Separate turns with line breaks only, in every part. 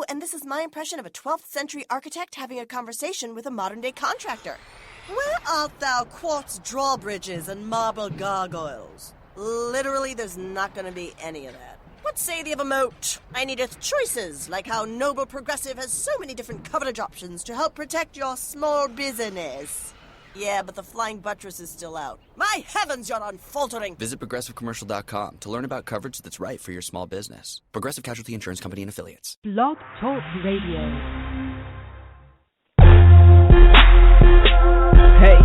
and this is my impression of a 12th century architect having a conversation with a modern-day contractor. Where art thou, quartz drawbridges and marble gargoyles? Literally, there's not going to be any of that. What say thee of a moat? I needeth choices, like how Noble Progressive has so many different coverage options to help protect your small business. Yeah, but the flying buttress is still out. My heavens, you're unfaltering!
Visit ProgressiveCommercial.com to learn about coverage that's right for your small business. Progressive Casualty Insurance Company and Affiliates.
Blog Talk Radio.
Hey,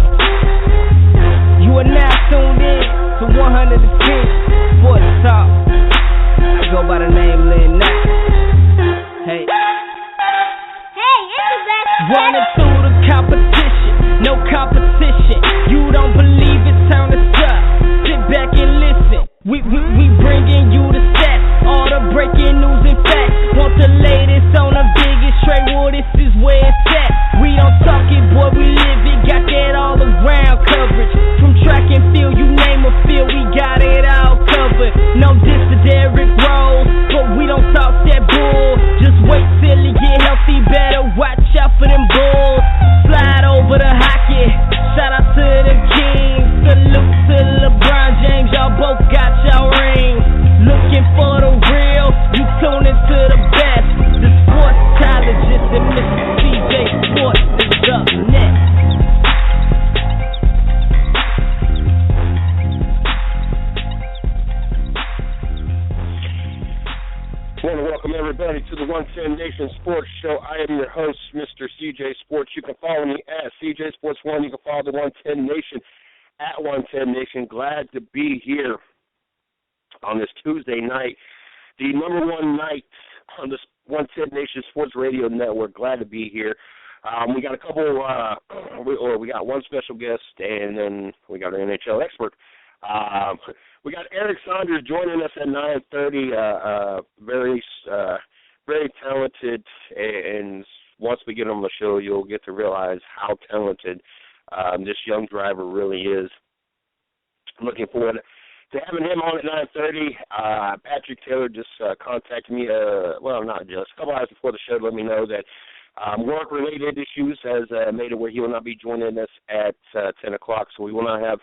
you are now tuned in to 110 Sports Talk. I go by the name Lynn Knight. Hey,
it's the best.
Running through the competition, no competition. You don't believe it, turn us up. Sit back and listen. We bringing you the stats, all the breaking news and facts. Want the latest on the biggest trade? Well, this is where it's at. We don't talk it, boy, we live it. Got that all around coverage. From track and field, you name a field, we got it all covered. No diss to Derrick Rose, but we don't talk that bull. Just wait till he get healthy, better watch out for them bulls. Slide over the hockey, shout out to the Kings. Salute to LeBron James, y'all both got y'all rings. Looking for the real, you tune into the best. The sportologist and Mr. CJ Sports is up next.
I want to welcome everybody to the 110 Nation Sports Show. I am your host, Mr. CJ Sports. You can follow me at CJ Sports 1. You can follow the 110 Nation at 110 Nation. Glad to be here on this Tuesday night, the number one night on this 110 Nation Sports Radio Network. Glad to be here. We got a couple, we got one special guest, and then we got our NHL expert. We got Eric Saunders joining us at 9:30. Very talented, and once we get on the show, you'll get to realize how talented this young driver really is. Looking forward to having him on at 9:30. Patrick Taylor just contacted me, not just, a couple hours before the show to let me know that work-related issues has made it where he will not be joining us at 10 o'clock, so we will not have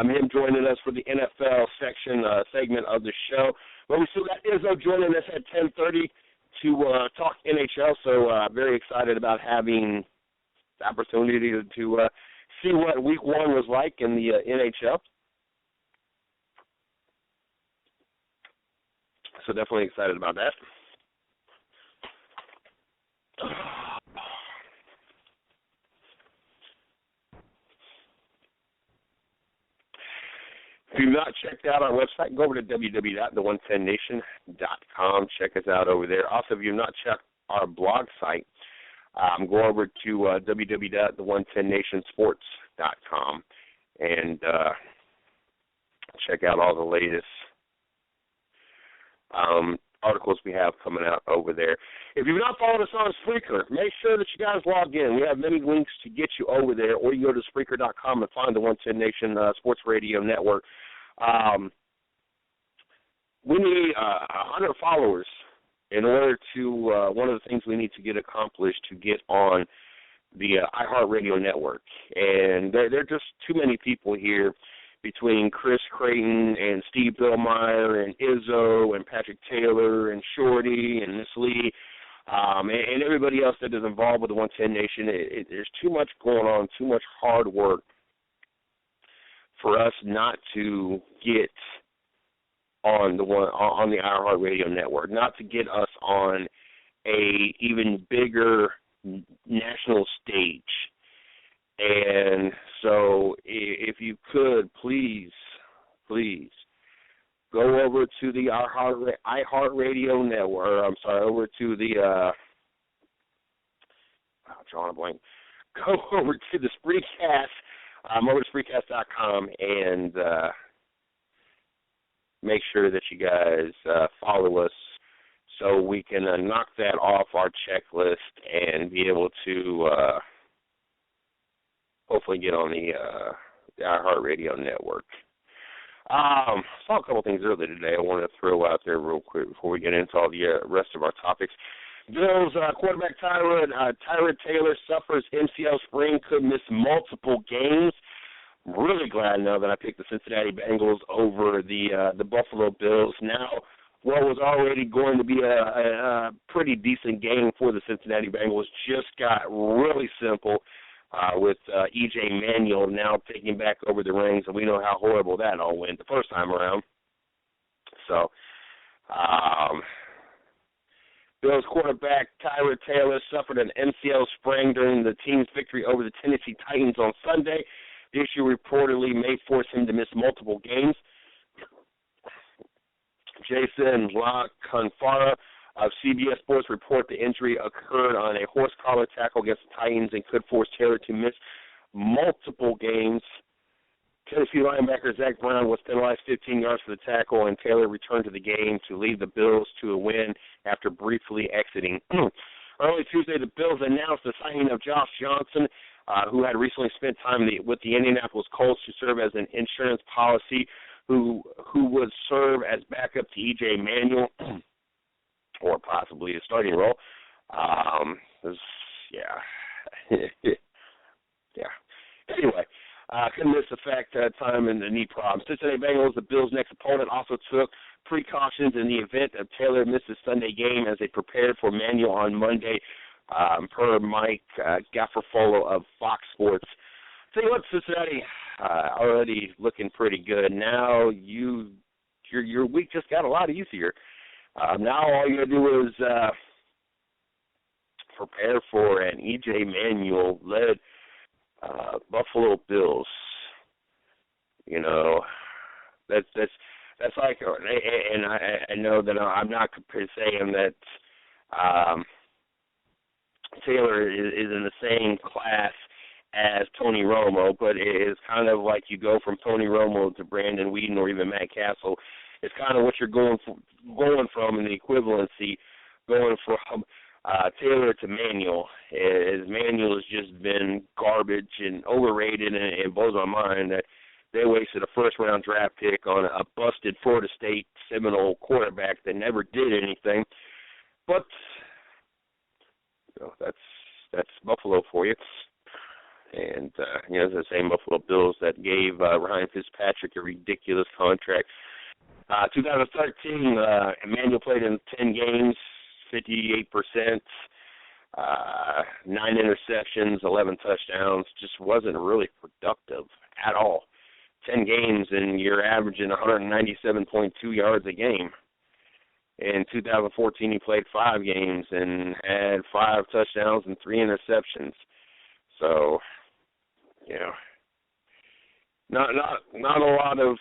him joining us for the NFL segment of the show. But we still got Izzo joining us at 10:30 to talk NHL, so very excited about having the opportunity to see what Week 1 was like in the NHL. So definitely excited about that. If you've not checked out our website, go over to www.the110nation.com. Check us out over there. Also, if you've not checked our blog site, go over to www.the110nationsports.com and check out all the latest articles we have coming out over there. If you've not followed us on Spreaker, make sure that you guys log in. We have many links to get you over there, or you go to Spreaker.com and find the 110 Nation Sports Radio Network. We need 100 followers in order to, one of the things we need to get accomplished to get on the iHeartRadio network. And there are just too many people here between Chris Creighton and Steve Billmeyer and Izzo and Patrick Taylor and Shorty and Miss Lee and everybody else that is involved with the 110 Nation. There's too much going on, too much hard work for us not to get on the iHeartRadio network, not to get us on a even bigger national stage. And so if you could, please go over to the iHeartRadio network, over to the, drawing a blank. Go over to the Spreecast, over to Spreecast.com, and make sure that you guys follow us so we can knock that off our checklist and be able to hopefully get on the iHeartRadio network. Saw a couple things earlier today I wanted to throw out there real quick before we get into all the rest of our topics. Bills quarterback Tyrod Taylor suffers MCL sprain, could miss multiple games. I'm really glad now that I picked the Cincinnati Bengals over the Buffalo Bills. Now, what was already going to be a pretty decent game for the Cincinnati Bengals just got really simple with E.J. Manuel now taking back over the reins, and we know how horrible that all went the first time around. So, Bills quarterback Tyrod Taylor suffered an MCL sprain during the team's victory over the Tennessee Titans on Sunday. The issue reportedly may force him to miss multiple games. Jason La Canfora of CBS Sports report the injury occurred on a horse collar tackle against the Titans and could force Taylor to miss multiple games. Tennessee linebacker Zach Brown was penalized 15 yards for the tackle, and Taylor returned to the game to lead the Bills to a win after briefly exiting. Early Tuesday, the Bills announced the signing of Josh Johnson, who had recently spent time with the Indianapolis Colts to serve as an insurance policy, who would serve as backup to E.J. Manuel, or possibly a starting role. Anyway, couldn't miss the fact time and the knee problem. Cincinnati Bengals, the Bills' next opponent, also took precautions in the event of Taylor misses Sunday game as they prepared for Manuel on Monday, per Mike Garafolo of Fox Sports. Tell you what, Cincinnati already looking pretty good. Now your week just got a lot easier. Now all you got to do is prepare for an E.J. Manuel-led Buffalo Bills. You know, that's like, and I know that I'm not saying that Taylor is in the same class as Tony Romo, but it is kind of like you go from Tony Romo to Brandon Weeden or even Matt Castle. It's kind of what you're going from in the equivalency, going from Taylor to Manuel. As Manuel has just been garbage and overrated, and it blows my mind that they wasted a first-round draft pick on a busted Florida State Seminole quarterback that never did anything. But that's Buffalo for you. And, it's the same Buffalo Bills that gave Ryan Fitzpatrick a ridiculous contract. 2013, Emmanuel played in 10 games, 58%, 9 interceptions, 11 touchdowns. Just wasn't really productive at all. 10 games, and you're averaging 197.2 yards a game. In 2014, he played 5 games and had 5 touchdowns and 3 interceptions. So, not a lot of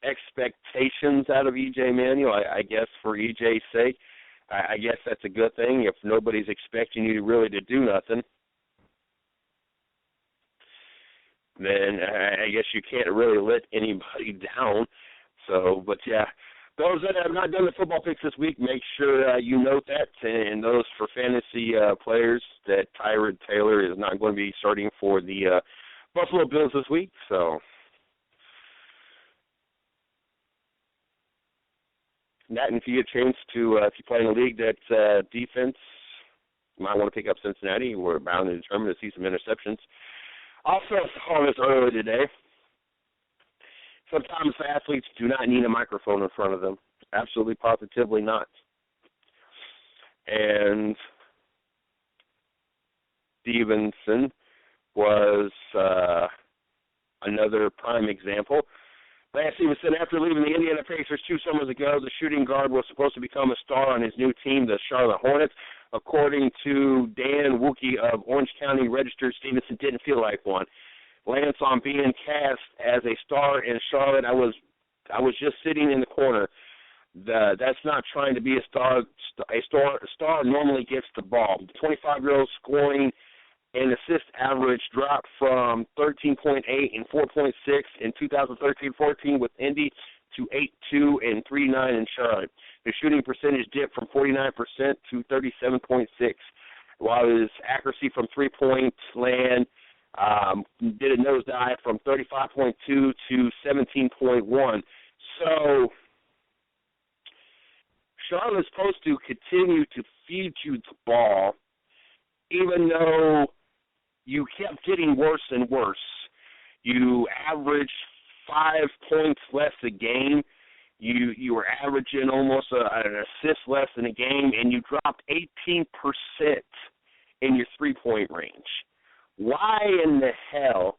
expectations out of E.J. Manuel, I guess, for E.J.'s sake. I guess that's a good thing if nobody's expecting you really to do nothing. Then I guess you can't really let anybody down. So, but yeah, those that have not done the football picks this week, make sure you note that. And those for fantasy players, that Tyrod Taylor is not going to be starting for the Buffalo Bills this week. So that, and if you get a chance to, if you play in a league that's defense, you might want to pick up Cincinnati. We're bound and determined to see some interceptions. Also saw this earlier today. Sometimes athletes do not need a microphone in front of them. Absolutely, positively not. And Stevenson was another prime example. Lance Stevenson, after leaving the Indiana Pacers 2 summers ago, the shooting guard was supposed to become a star on his new team, the Charlotte Hornets. According to Dan Wookie of Orange County Register, Stevenson didn't feel like one. Lance, on being cast as a star in Charlotte, I was just sitting in the corner. That's not trying to be a star. A star normally gets the ball. The 25-year-old scoring and assist average dropped from 13.8 and 4.6 in 2013-14 with Indy to 8.2 and 3.9 in Charlotte. His shooting percentage dipped from 49% to 37.6, while his accuracy from three-point land did a nosedive from 35.2 to 17.1. So Charlotte's supposed to continue to feed you the ball, even though you kept getting worse and worse. You averaged 5 points less a game. You were averaging almost an assist less in a game, and you dropped 18% in your three-point range. Why in the hell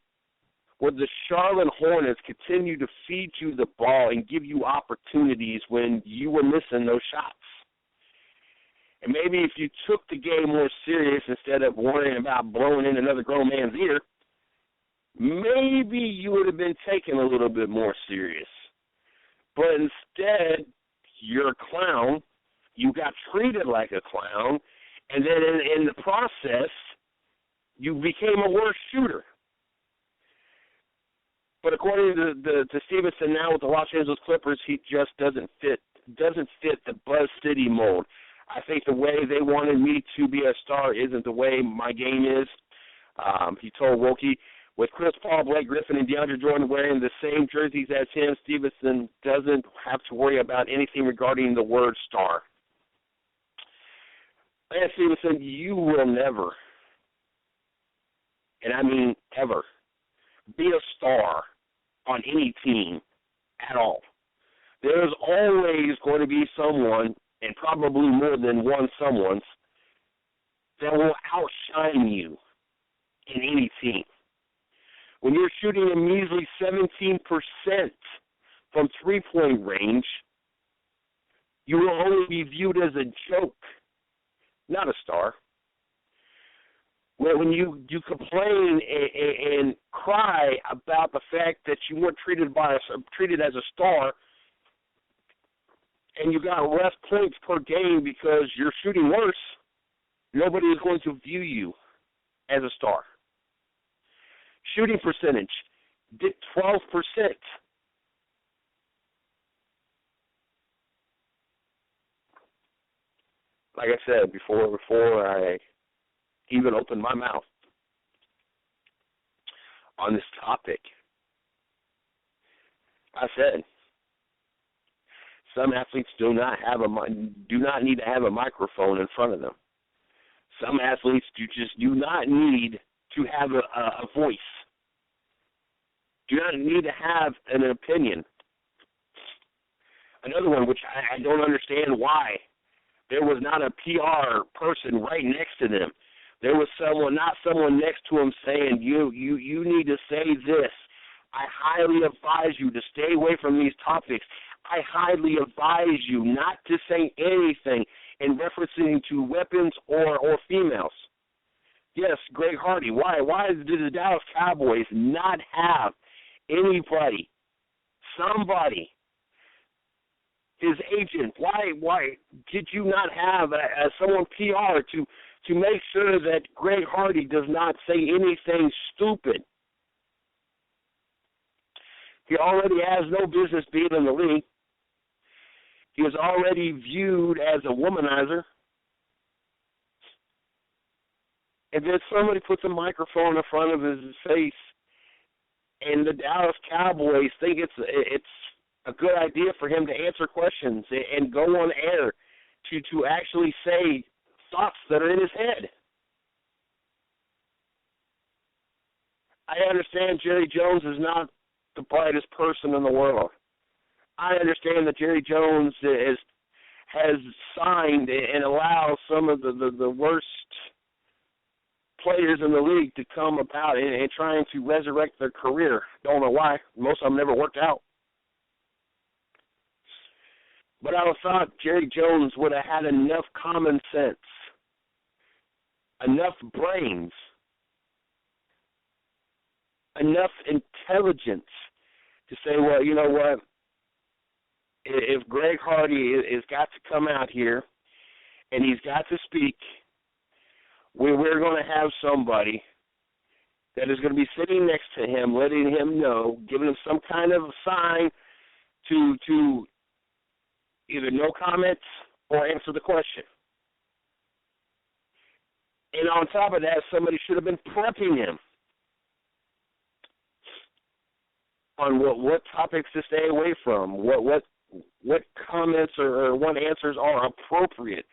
would the Charlotte Hornets continue to feed you the ball and give you opportunities when you were missing those shots? And maybe if you took the game more serious instead of worrying about blowing in another grown man's ear, maybe you would have been taken a little bit more serious. But instead, you're a clown. You got treated like a clown. And then in the process, you became a worse shooter. But according to Stevenson now with the Los Angeles Clippers, he just doesn't fit the Buzz City mold. I think the way they wanted me to be a star isn't the way my game is. He told Wokey, with Chris Paul, Blake Griffin, and DeAndre Jordan wearing the same jerseys as him, Stevenson doesn't have to worry about anything regarding the word star. Lance Stevenson, you will never, and I mean ever, be a star on any team at all. There's always going to be someone, and probably more than one someone, that will outshine you in any team. When you're shooting a measly 17% from three-point range, you will only be viewed as a joke, not a star. When you complain and cry about the fact that you weren't treated as a star, and you got less points per game because you're shooting worse, nobody is going to view you as a star. Shooting percentage, did 12%. Like I said before I even opened my mouth on this topic, I said some athletes do not need to have a microphone in front of them. Some athletes do not need to have a voice. Do not need to have an opinion. Another one, which I don't understand why there was not a PR person right next to them. There was not someone next to him saying, you need to say this. I highly advise you to stay away from these topics. I highly advise you not to say anything in referencing to weapons or females. Yes, Greg Hardy. Why did the Dallas Cowboys not have anybody, somebody, his agent? Why did you not have someone PR to make sure that Greg Hardy does not say anything stupid? He already has no business being in the league. He is already viewed as a womanizer. And then somebody puts a microphone in front of his face, and the Dallas Cowboys think it's a good idea for him to answer questions and go on air to actually say thoughts that are in his head. I understand Jerry Jones is not the brightest person in the world. I understand that Jerry Jones has signed and allowed some of the worst players in the league to come about and trying to resurrect their career. Don't know why. Most of them never worked out. But I thought Jerry Jones would have had enough common sense, enough brains, enough intelligence to say, well, you know what? If Greg Hardy has got to come out here and he's got to speak, we're going to have somebody that is going to be sitting next to him, letting him know, giving him some kind of a sign to either no comments or answer the question. And on top of that, somebody should have been prepping him on what topics to stay away from, what what comments or what answers are appropriate.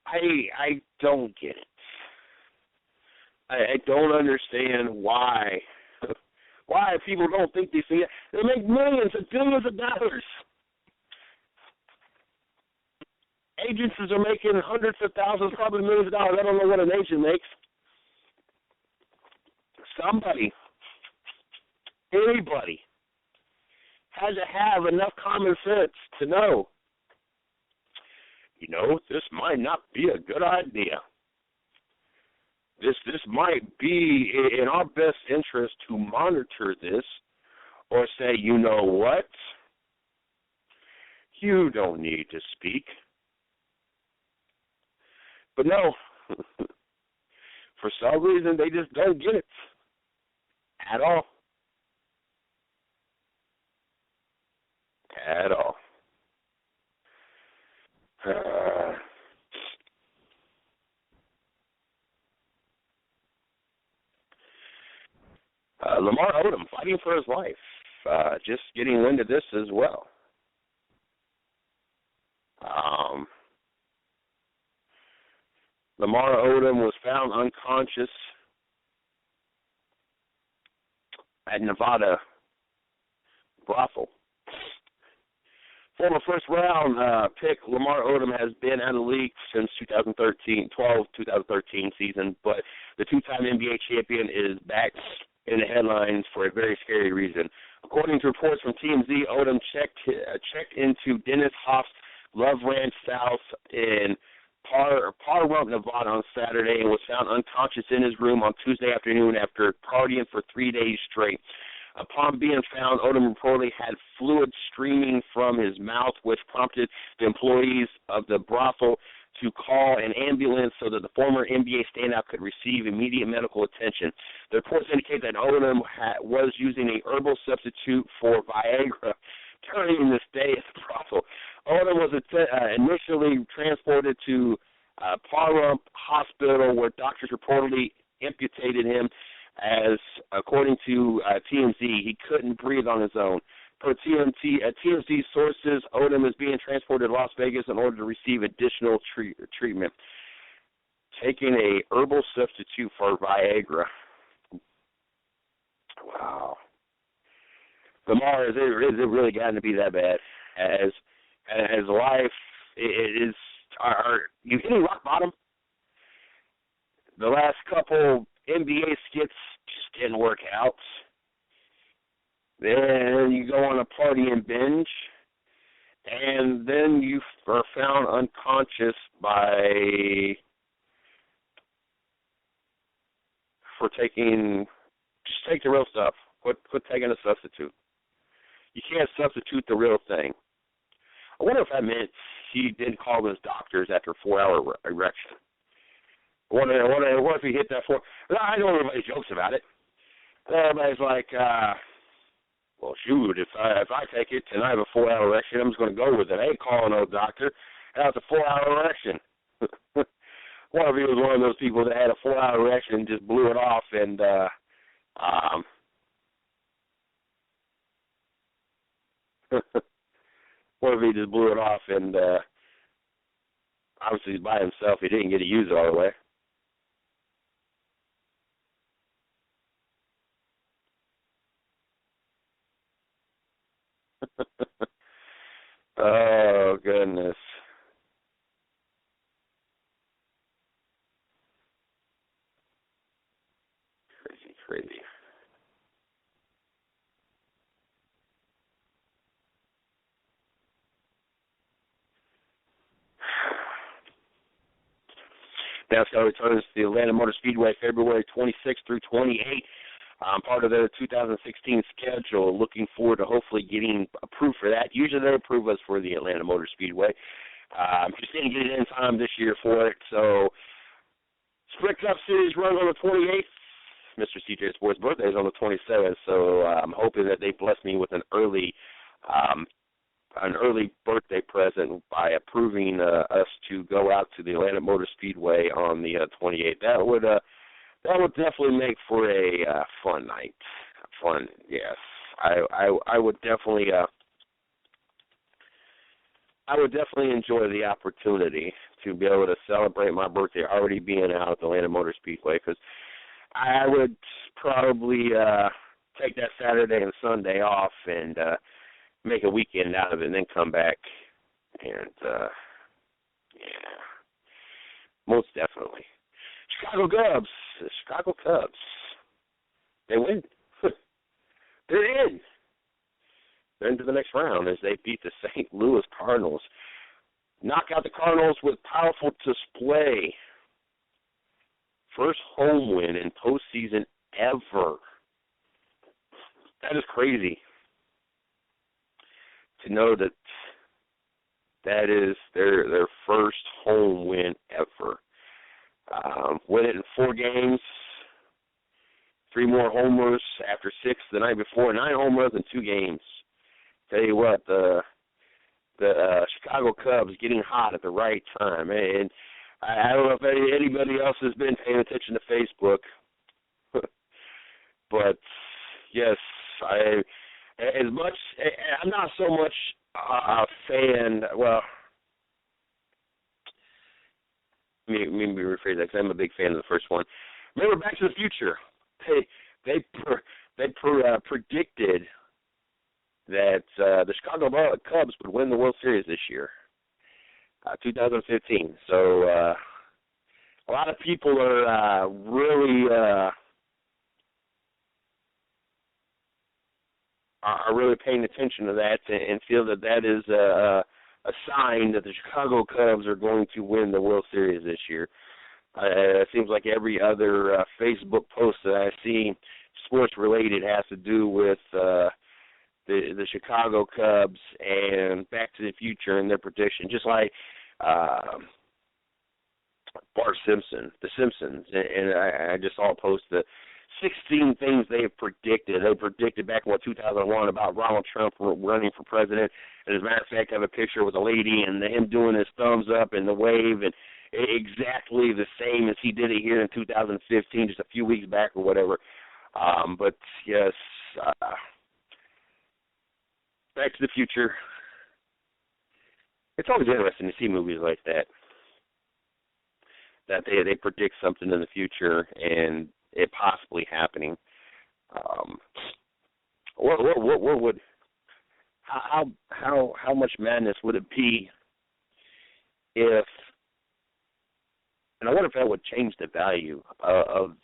I don't get it. I don't understand why people don't think these things. They make millions and billions of dollars. Agencies are making hundreds of thousands, probably millions of dollars. I don't know what an agent makes. Somebody, anybody, has to have enough common sense to know, this might not be a good idea. This might be in our best interest to monitor this, or say, you know what? You don't need to speak. But no, for some reason they just don't get it at all. At all. Lamar Odom fighting for his life. Just getting wind of this as well. Lamar Odom was found unconscious at Nevada brothel. Former first-round pick Lamar Odom has been out of the league since 2013 season, but the two-time NBA champion is back in the headlines for a very scary reason. According to reports from TMZ, Odom checked into Dennis Hoff's Love Ranch South in Pahrump, Nevada on Saturday and was found unconscious in his room on Tuesday afternoon after partying for 3 days straight. Upon being found, Odom reportedly had fluid streaming from his mouth, which prompted the employees of the brothel to call an ambulance so that the former NBA standout could receive immediate medical attention. The reports indicate that Odom was using a herbal substitute for Viagra during this stay at the brothel. Odom was initially transported to Pahrump Hospital, where doctors reportedly amputated him, as according to TMZ, he couldn't breathe on his own. Per TMZ sources, Odom is being transported to Las Vegas in order to receive additional treatment. Taking a herbal substitute for Viagra. Wow. Lamar, is it really gotten to be that bad? As life is, are you hitting rock bottom? The last couple NBA skits just didn't work out. Then you go on a party and binge, and then you are found unconscious just take the real stuff. Quit taking a substitute. You can't substitute the real thing. I wonder if that meant he didn't call his doctors after a 4-hour erection. I wonder if he hit that 4. I know everybody jokes about it. Everybody's like, well, shoot, if I take it and I have a 4-hour erection, I'm just going to go with it. I ain't calling no doctor. That was a 4-hour erection. What if he was one of those people that had a 4-hour erection and just blew it off and what if he just blew it off and obviously he's by himself. He didn't get to use it all the way. Oh, goodness. Crazy. NASCAR returns to the Atlanta Motor Speedway February 26 through 28. Part of the 2016 schedule. Looking forward to hopefully getting approved for that. Usually they approve us for the Atlanta Motor Speedway. Just didn't get it in time this year for it. So, Sprint Cup Series runs on the 28th. Mr. CJ Sports' birthday is on the 27th, so I'm hoping that they bless me with an early birthday present by approving us to go out to the Atlanta Motor Speedway on the 28th. That would definitely make for a fun night. Fun, yes. I would definitely I would definitely enjoy the opportunity to be able to celebrate my birthday already being out at the Atlanta Motor Speedway, because I would probably take that Saturday and Sunday off and make a weekend out of it and then come back. And, yeah, most definitely. Chicago Cubs. The Chicago Cubs. They win. They're in. They're into the next round as they beat the St. Louis Cardinals. Knock out the Cardinals with powerful display. First home win in postseason ever. That is crazy to know that that is their first home win ever. Win it in 4 games, 3 more homers after 6 the night before, 9 home runs in 2 games. Tell you what, the Chicago Cubs getting hot at the right time. And I don't know if anybody else has been paying attention to Facebook, but yes, I'm not so much a fan. Well, let me rephrase that, because I'm a big fan of the first one. Remember Back to the Future? They predicted that the Chicago Cubs would win the World Series this year, 2015. So a lot of people are really paying attention to that and feel that that is a sign that the Chicago Cubs are going to win the World Series this year. It seems like every other Facebook post that I see sports-related has to do with the Chicago Cubs and Back to the Future and their prediction, just like Bart Simpson, The Simpsons, and I just saw a post the 16 things they have predicted. They predicted back in 2001 about Donald Trump running for president, and as a matter of fact, I have a picture with a lady and him doing his thumbs up and the wave, and exactly the same as he did it here in 2015, just a few weeks back or whatever. But yes, Back to the Future. It's always interesting to see movies like that they predict something in the future and it possibly happening. What would how much madness would it be if, and I wonder if that would change the value of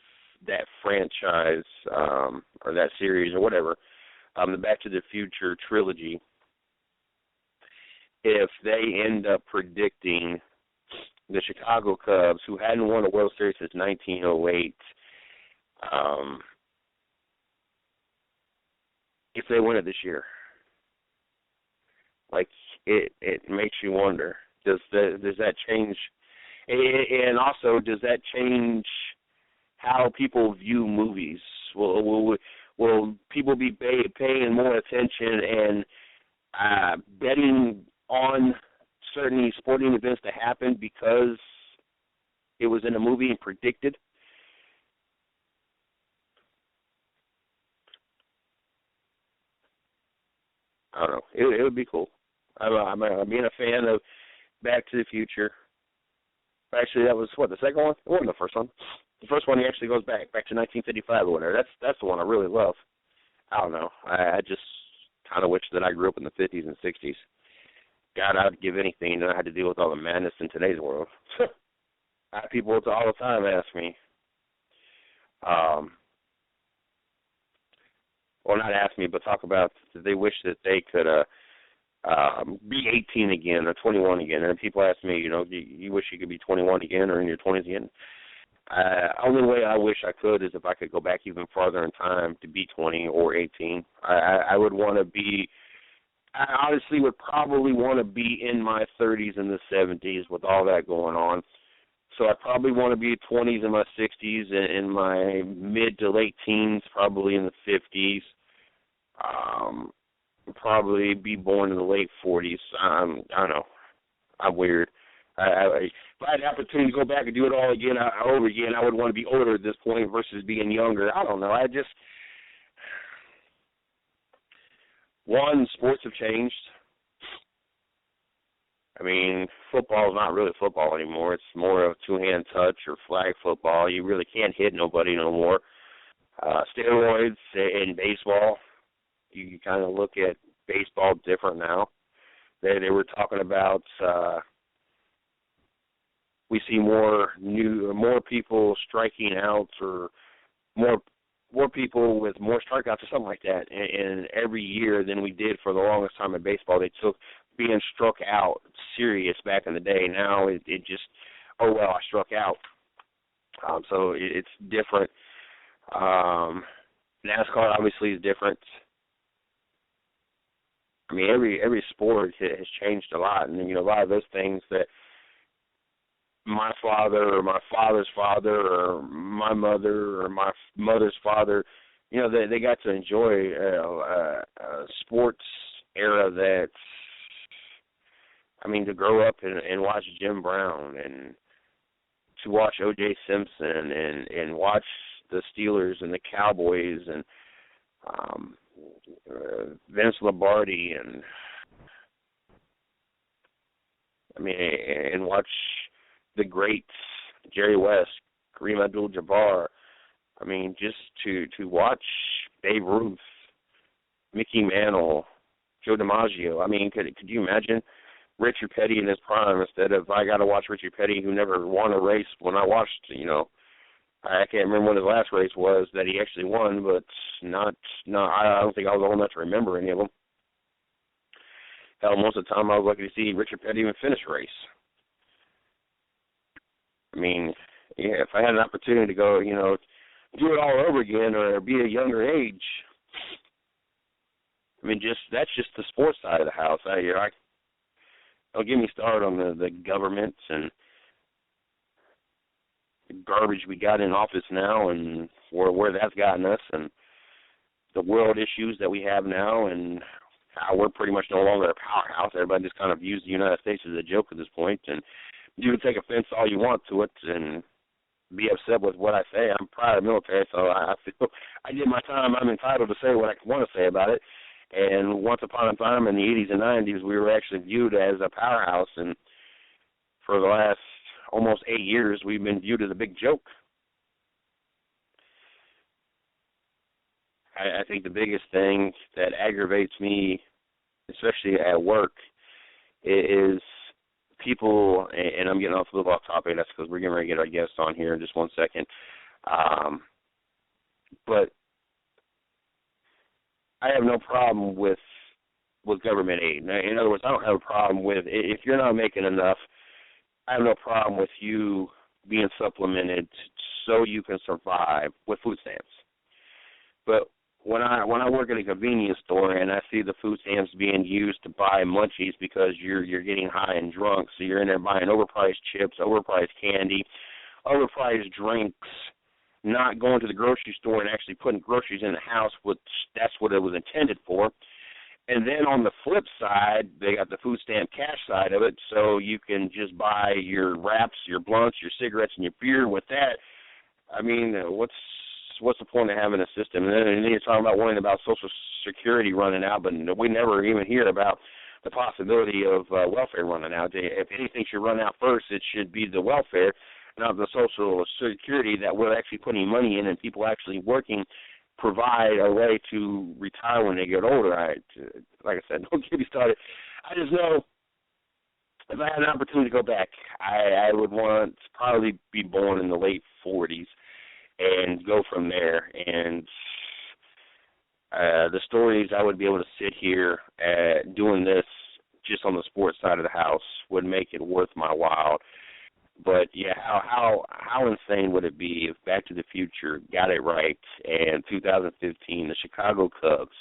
that franchise or that series or whatever, the Back to the Future trilogy, if they end up predicting the Chicago Cubs, who hadn't won a World Series since 1908, if they win it this year. Like, it makes you wonder, does that change? And also, does that change how people view movies? Will people be paying more attention and betting on certain sporting events to happen because it was in a movie and predicted? I don't know. It would be cool. I'm being a fan of Back to the Future. Actually, that was, the second one? It wasn't the first one. The first one, he actually goes back to 1955 or whatever. That's the one I really love. I don't know. I just kind of wish that I grew up in the 50s and 60s. God, I'd give anything that I had to deal with all the madness in today's world. I have people all the time ask me, or not ask me, but talk about that they wish that they could be 18 again or 21 again. And people ask me, you wish you could be 21 again or in your 20s again? Only way I wish I could is if I could go back even farther in time to be 20 or 18. I would want to be, I honestly would probably want to be in my 30s and the 70s with all that going on. So I probably want to be 20s and my 60s and in my mid to late teens, probably in the 50s. Probably be born in the late 40s. I don't know. I'm weird. If I had the opportunity to go back and do it all again, over again, I would want to be older at this point versus being younger. I don't know. One, sports have changed. I mean, football is not really football anymore. It's more of two-hand touch or flag football. You really can't hit nobody no more. Steroids in baseball, you kind of look at baseball different now. They were talking about we see more people striking out, or more people with more strikeouts or something like that in every year than we did for the longest time in baseball. They took being struck out serious back in the day. Now it just, oh, well, I struck out. So it's different. NASCAR obviously is different. I mean, every sport has changed a lot, and a lot of those things that my father or my father's father or my mother or my mother's father, they got to enjoy a sports era that, I mean, to grow up and watch Jim Brown and to watch O.J. Simpson and watch the Steelers and the Cowboys and Vince Lombardi and watch the greats, Jerry West, Kareem Abdul-Jabbar. I mean, just to watch Babe Ruth, Mickey Mantle, Joe DiMaggio. I mean, could you imagine Richard Petty in his prime instead of, I got to watch Richard Petty, who never won a race. When I watched, I can't remember when his last race was that he actually won, but I don't think I was old enough to remember any of them. Hell, most of the time I was lucky to see Richard Petty even finish a race. I mean, if I had an opportunity to go, do it all over again or be a younger age, I mean, that's just the sports side of the house. Don't get me started on the government and the garbage we got in office now and where that's gotten us, and the world issues that we have now, and how we're pretty much no longer a powerhouse. Everybody just kind of views the United States as a joke at this point, and you can take offense all you want to it and be upset with what I say. I'm proud of the military, so I feel I did my time. I'm entitled to say what I want to say about it. And once upon a time in the 80s and 90s, we were actually viewed as a powerhouse, and for the last almost 8 years, we've been viewed as a big joke. I think the biggest thing that aggravates me, especially at work, is people, and I'm getting off a little off topic, that's because we're getting ready to get our guest on here in just 1 second, but I have no problem with government aid. In other words, I don't have a problem with, if you're not making enough, I have no problem with you being supplemented so you can survive with food stamps. But when I work at a convenience store and I see the food stamps being used to buy munchies because you're getting high and drunk, so you're in there buying overpriced chips, overpriced candy, overpriced drinks, not going to the grocery store and actually putting groceries in the house, which that's what it was intended for. And then on the flip side, they got the food stamp cash side of it, so you can just buy your wraps, your blunts, your cigarettes, and your beer with that. I mean, what's the point of having a system? And then you're talking about worrying about Social Security running out, but we never even hear about the possibility of welfare running out. If anything should run out first, it should be the welfare, not the Social Security that we're actually putting money in and people actually working provide a way to retire when they get older. Like I said, don't get me started. I just know if I had an opportunity to go back, I would want to probably be born in the late 40s and go from there. And the stories I would be able to sit here doing this just on the sports side of the house would make it worth my while. But, yeah, how insane would it be if Back to the Future got it right and 2015 the Chicago Cubs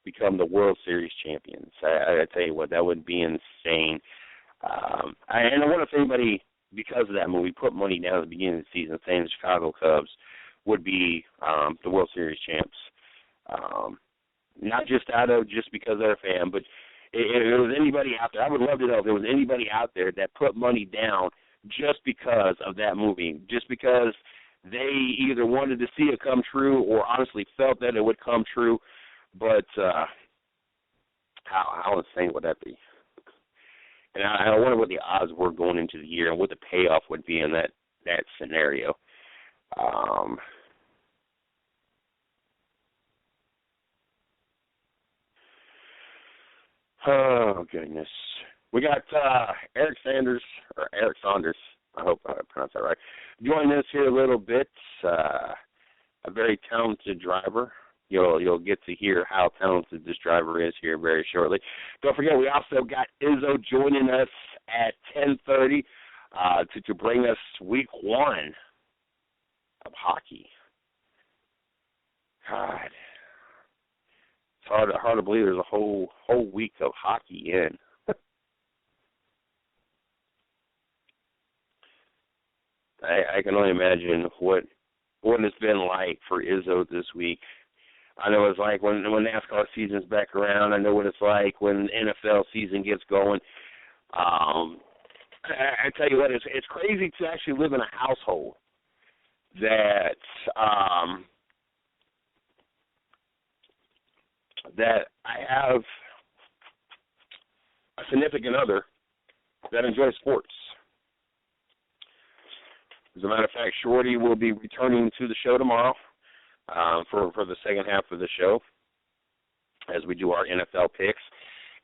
become the World Series champions? I tell you what, that would be insane. And I wonder if anybody, because of that movie, put money down at the beginning of the season saying the Chicago Cubs would be the World Series champs. Not just because they're a fan, but if there was anybody out there, I would love to know if there was anybody out there that put money down just because of that movie, just because they either wanted to see it come true or honestly felt that it would come true. But how insane would that be? And I wonder what the odds were going into the year and what the payoff would be in that scenario. Oh, goodness. We got Eric Saunders, I hope I pronounced that right, joining us here a little bit, a very talented driver. You'll get to hear how talented this driver is here very shortly. Don't forget, we also got Izzo joining us at 10:30 to bring us week 1 of hockey. God, it's hard to believe there's a whole week of hockey in. I can only imagine what it's been like for Izzo this week. I know it's like when NASCAR season's back around. I know what it's like when NFL season gets going. I tell you what, it's crazy to actually live in a household that I have a significant other that enjoys sports. As a matter of fact, Shorty will be returning to the show tomorrow for the second half of the show as we do our NFL picks.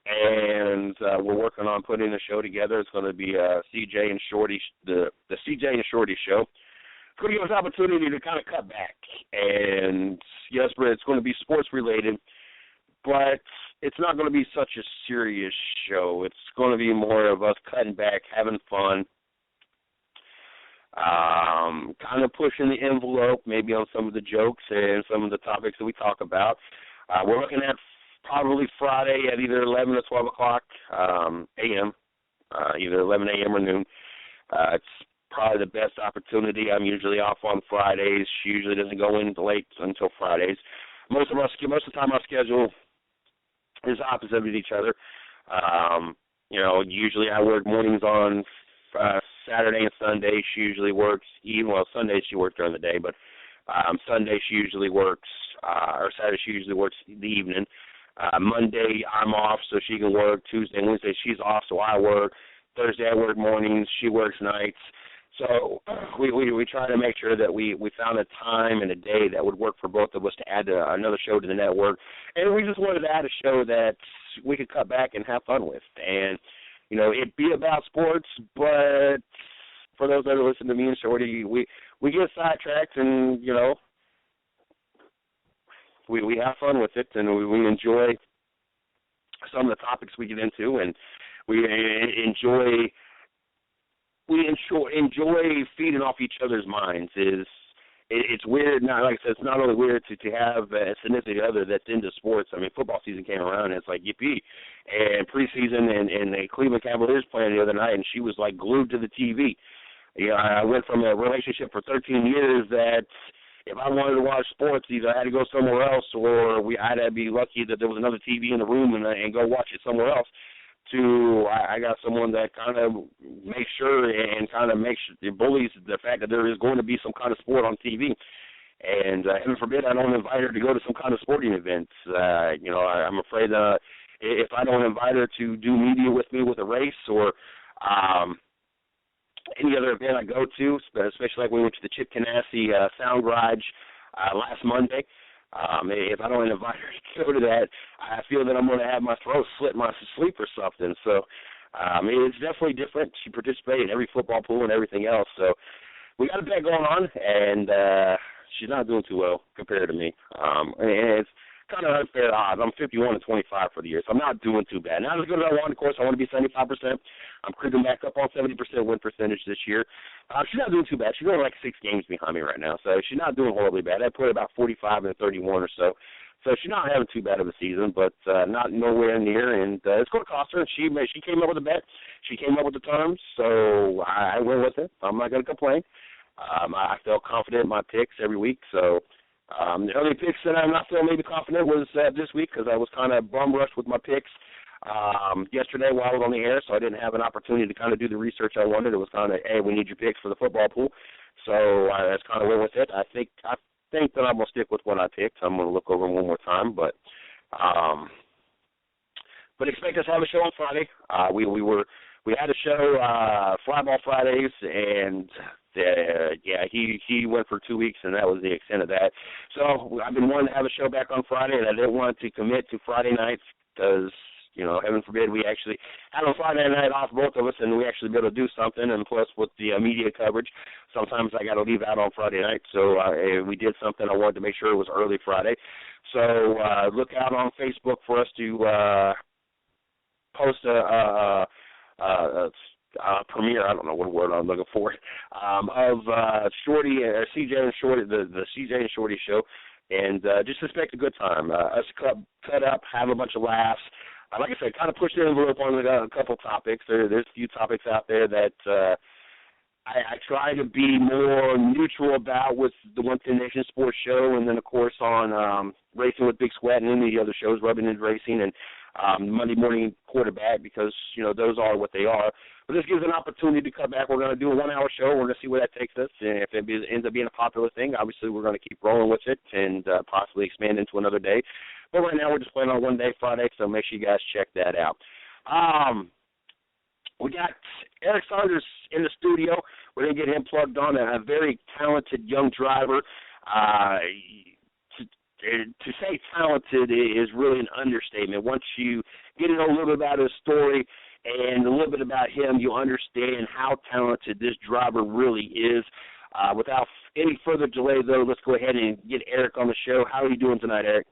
And we're working on putting a show together. It's going to be CJ and Shorty, the CJ and Shorty show. It's going to give us opportunity to kind of cut back. And yes, but it's going to be sports related, but it's not going to be such a serious show. It's going to be more of us cutting back, having fun, kind of pushing the envelope maybe on some of the jokes and some of the topics that we talk about. We're looking at probably Friday at either 11 or 12 o'clock a.m., either 11 a.m. or noon. It's probably the best opportunity. I'm usually off on Fridays. She usually doesn't go in late until Fridays. Most of the time our schedule is opposite of each other. Usually I work mornings on Saturday and Sunday. She usually works Sundays she works during the day, but Sunday she usually works, or Saturday she usually works the evening. Monday I'm off, so she can work. Tuesday and Wednesday she's off, so I work. Thursday I work mornings, she works nights. So we try to make sure that we found a time and a day that would work for both of us to add another show to the network. And we just wanted to add a show that we could cut back and have fun with. And, it'd be about sports, but for those that are listening to me and Shorty, we get sidetracked and, we have fun with it, and we enjoy some of the topics we get into, and we enjoy feeding off each other's minds. It's weird. Not like I said, it's not only weird to have a significant other that's into sports. I mean, football season came around, and it's like yippee. And preseason, and the Cleveland Cavaliers playing the other night, and she was like glued to the TV. I went from a relationship for 13 years that if I wanted to watch sports, either I had to go somewhere else, or I had to be lucky that there was another TV in the room and go watch it somewhere else. I got someone that kind of makes sure and kind of bullies the fact that there is going to be some kind of sport on TV. And heaven forbid I don't invite her to go to some kind of sporting event. I'm afraid if I don't invite her to do media with me with a race or any other event I go to, especially like we went to the Chip Ganassi Sound Garage last Monday, if I don't invite her to go to that, I feel that I'm going to have my throat slit in my sleep or something. So it's definitely different. She participated in every football pool and everything else. So we got a bet going on, and she's not doing too well compared to me. And it's kind of unfair odds. I'm 51-25 for the year, so I'm not doing too bad. Not as good as I want, of course. I want to be 75%. I'm creeping back up on 70% win percentage this year. She's not doing too bad. She's only like 6 games behind me right now, so she's not doing horribly bad. I put about 45-31 or so. So she's not having too bad of a season, but not nowhere near. And it's going to cost her. And she came up with a bet. She came up with the terms, so I went with it. I'm not going to complain. I felt confident in my picks every week, so the only picks that I'm not feeling maybe confident was this week because I was kind of bum rushed with my picks yesterday while I was on the air, so I didn't have an opportunity to kind of do the research I wanted. It was kind of, hey, we need your picks for the football pool. So that's kind of went with it. I think that I'm going to stick with what I picked. I'm going to look over one more time, but expect us to have a show on Friday. We were we had a show, Fly Ball Fridays, and he went for 2 weeks, and that was the extent of that. So I've been wanting to have a show back on Friday, and I didn't want to commit to Friday nights because, heaven forbid, we actually had on Friday night off, both of us, and we actually be able to do something. And plus, with the media coverage, sometimes I got to leave out on Friday night. So we did something. I wanted to make sure it was early Friday. So look out on Facebook for us to post a premiere, I don't know what word I'm looking for, of Shorty, CJ and Shorty, the CJ and Shorty show, and just expect a good time. Us cut up, have a bunch of laughs. Like I said, kind of push the envelope on a couple topics. There's a few topics out there that I try to be more neutral about with the 110 Nation Sports Show, and then, of course, on Racing with Big Sweat and any of the other shows, Rubbing and Racing, and Monday Morning Quarterback, because, those are what they are. But this gives an opportunity to come back. We're going to do a 1 hour show. We're going to see where that takes us. And if it ends up being a popular thing, obviously we're going to keep rolling with it and possibly expand into another day. But right now we're just playing on one day, Friday, so make sure you guys check that out. We got Eric Saunders in the studio. We're going to get him plugged on, a very talented young driver. To say talented is really an understatement. Once you get to know a little bit about his story and a little bit about him, you'll understand how talented this driver really is. Without any further delay, though, let's go ahead and get Eric on the show. How are you doing tonight, Eric?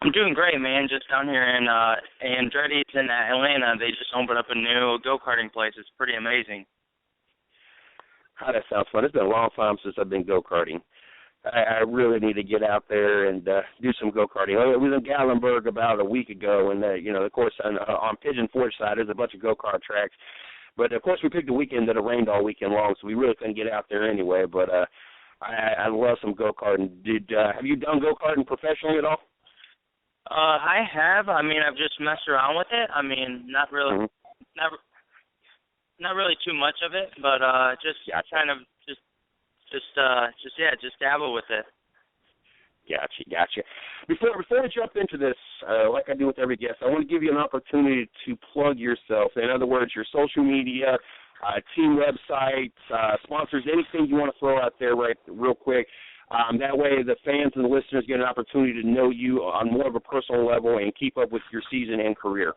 I'm doing great, man. Just down here in Andretti's in Atlanta. They just opened up a new go-karting place. It's pretty amazing.
Oh, that sounds fun. It's been a long time since I've been go-karting. I really need to get out there and do some go-karting. I was in Gatlinburg about a week ago, and, of course, on Pigeon Forge side, there's a bunch of go-kart tracks. But, of course, we picked a weekend that it rained all weekend long, so we really couldn't get out there anyway. But I love some go-karting. Have you done go-karting professionally at all?
I have. I mean, I've just messed around with it. I mean, not really, not really too much of it, but just kind of just dabble with it. Gotcha. Before we jump into this, like I do with every guest, I want to give you an opportunity to plug yourself. In other words, your social media, team websites, sponsors, anything you want to throw out there real quick. That way the fans and the listeners get an opportunity to know you on more of a personal level and keep up with your season and career.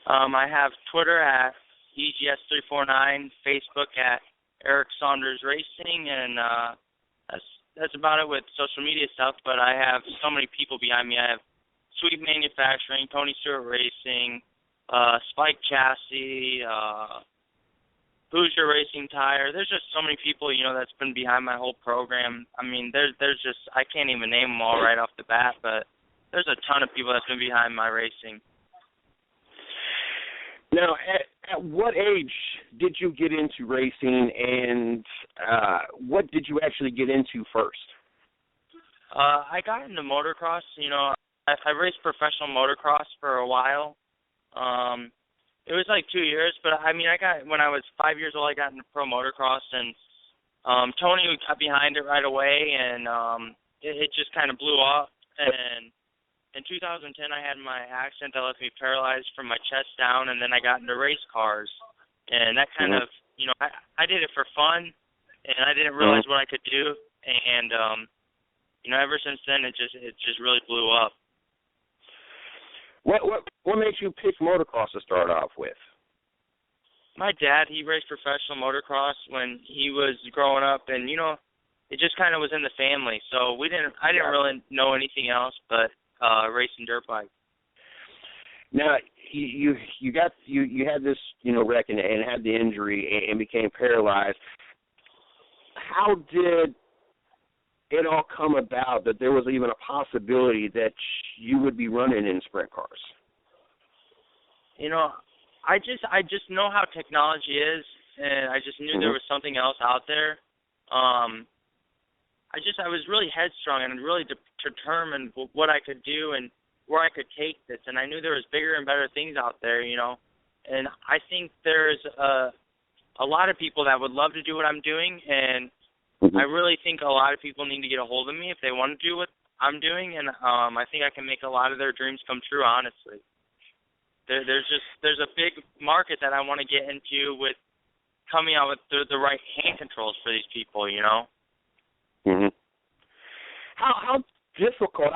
I have Twitter at EGS349, Facebook at Eric Saunders Racing, and that's about it with social media stuff, but I have so many people behind me. I have Sweet Manufacturing, Tony Stewart Racing, Spike Chassis, Hoosier Racing Tire. There's just so many people, that's been behind my whole program. I mean, there's just, I can't even name them all right off the bat, but there's a ton of people that's been behind my racing.
Now, at what age did you get into racing, and what did you actually get into first?
I got into motocross. I raced professional motocross for a while. It was like 2 years, but I mean, when I was 5 years old, I got into pro motocross, and Tony got behind it right away, and it just kind of blew up. And in 2010, I had my accident that left me paralyzed from my chest down, and then I got into race cars, and that kind of, I did it for fun, and I didn't realize what I could do, and ever since then, it just really blew up.
What makes you pick motocross to start off with?
My dad, he raced professional motocross when he was growing up, and it just kind of was in the family. So I didn't really know anything else but racing dirt bike. Now
you had this wreck and had the injury and became paralyzed. How did it all come about that there was even a possibility that you would be running in sprint cars?
I just know how technology is, and I just knew there was something else out there. I was really headstrong and really determined what I could do and where I could take this, and I knew there was bigger and better things out there, And I think there's a lot of people that would love to do what I'm doing, and I really think a lot of people need to get a hold of me if they want to do what I'm doing, and I think I can make a lot of their dreams come true, honestly.
there's a big market that I want to get into with coming out with the right hand controls for these people, you know.
Mhm. How difficult?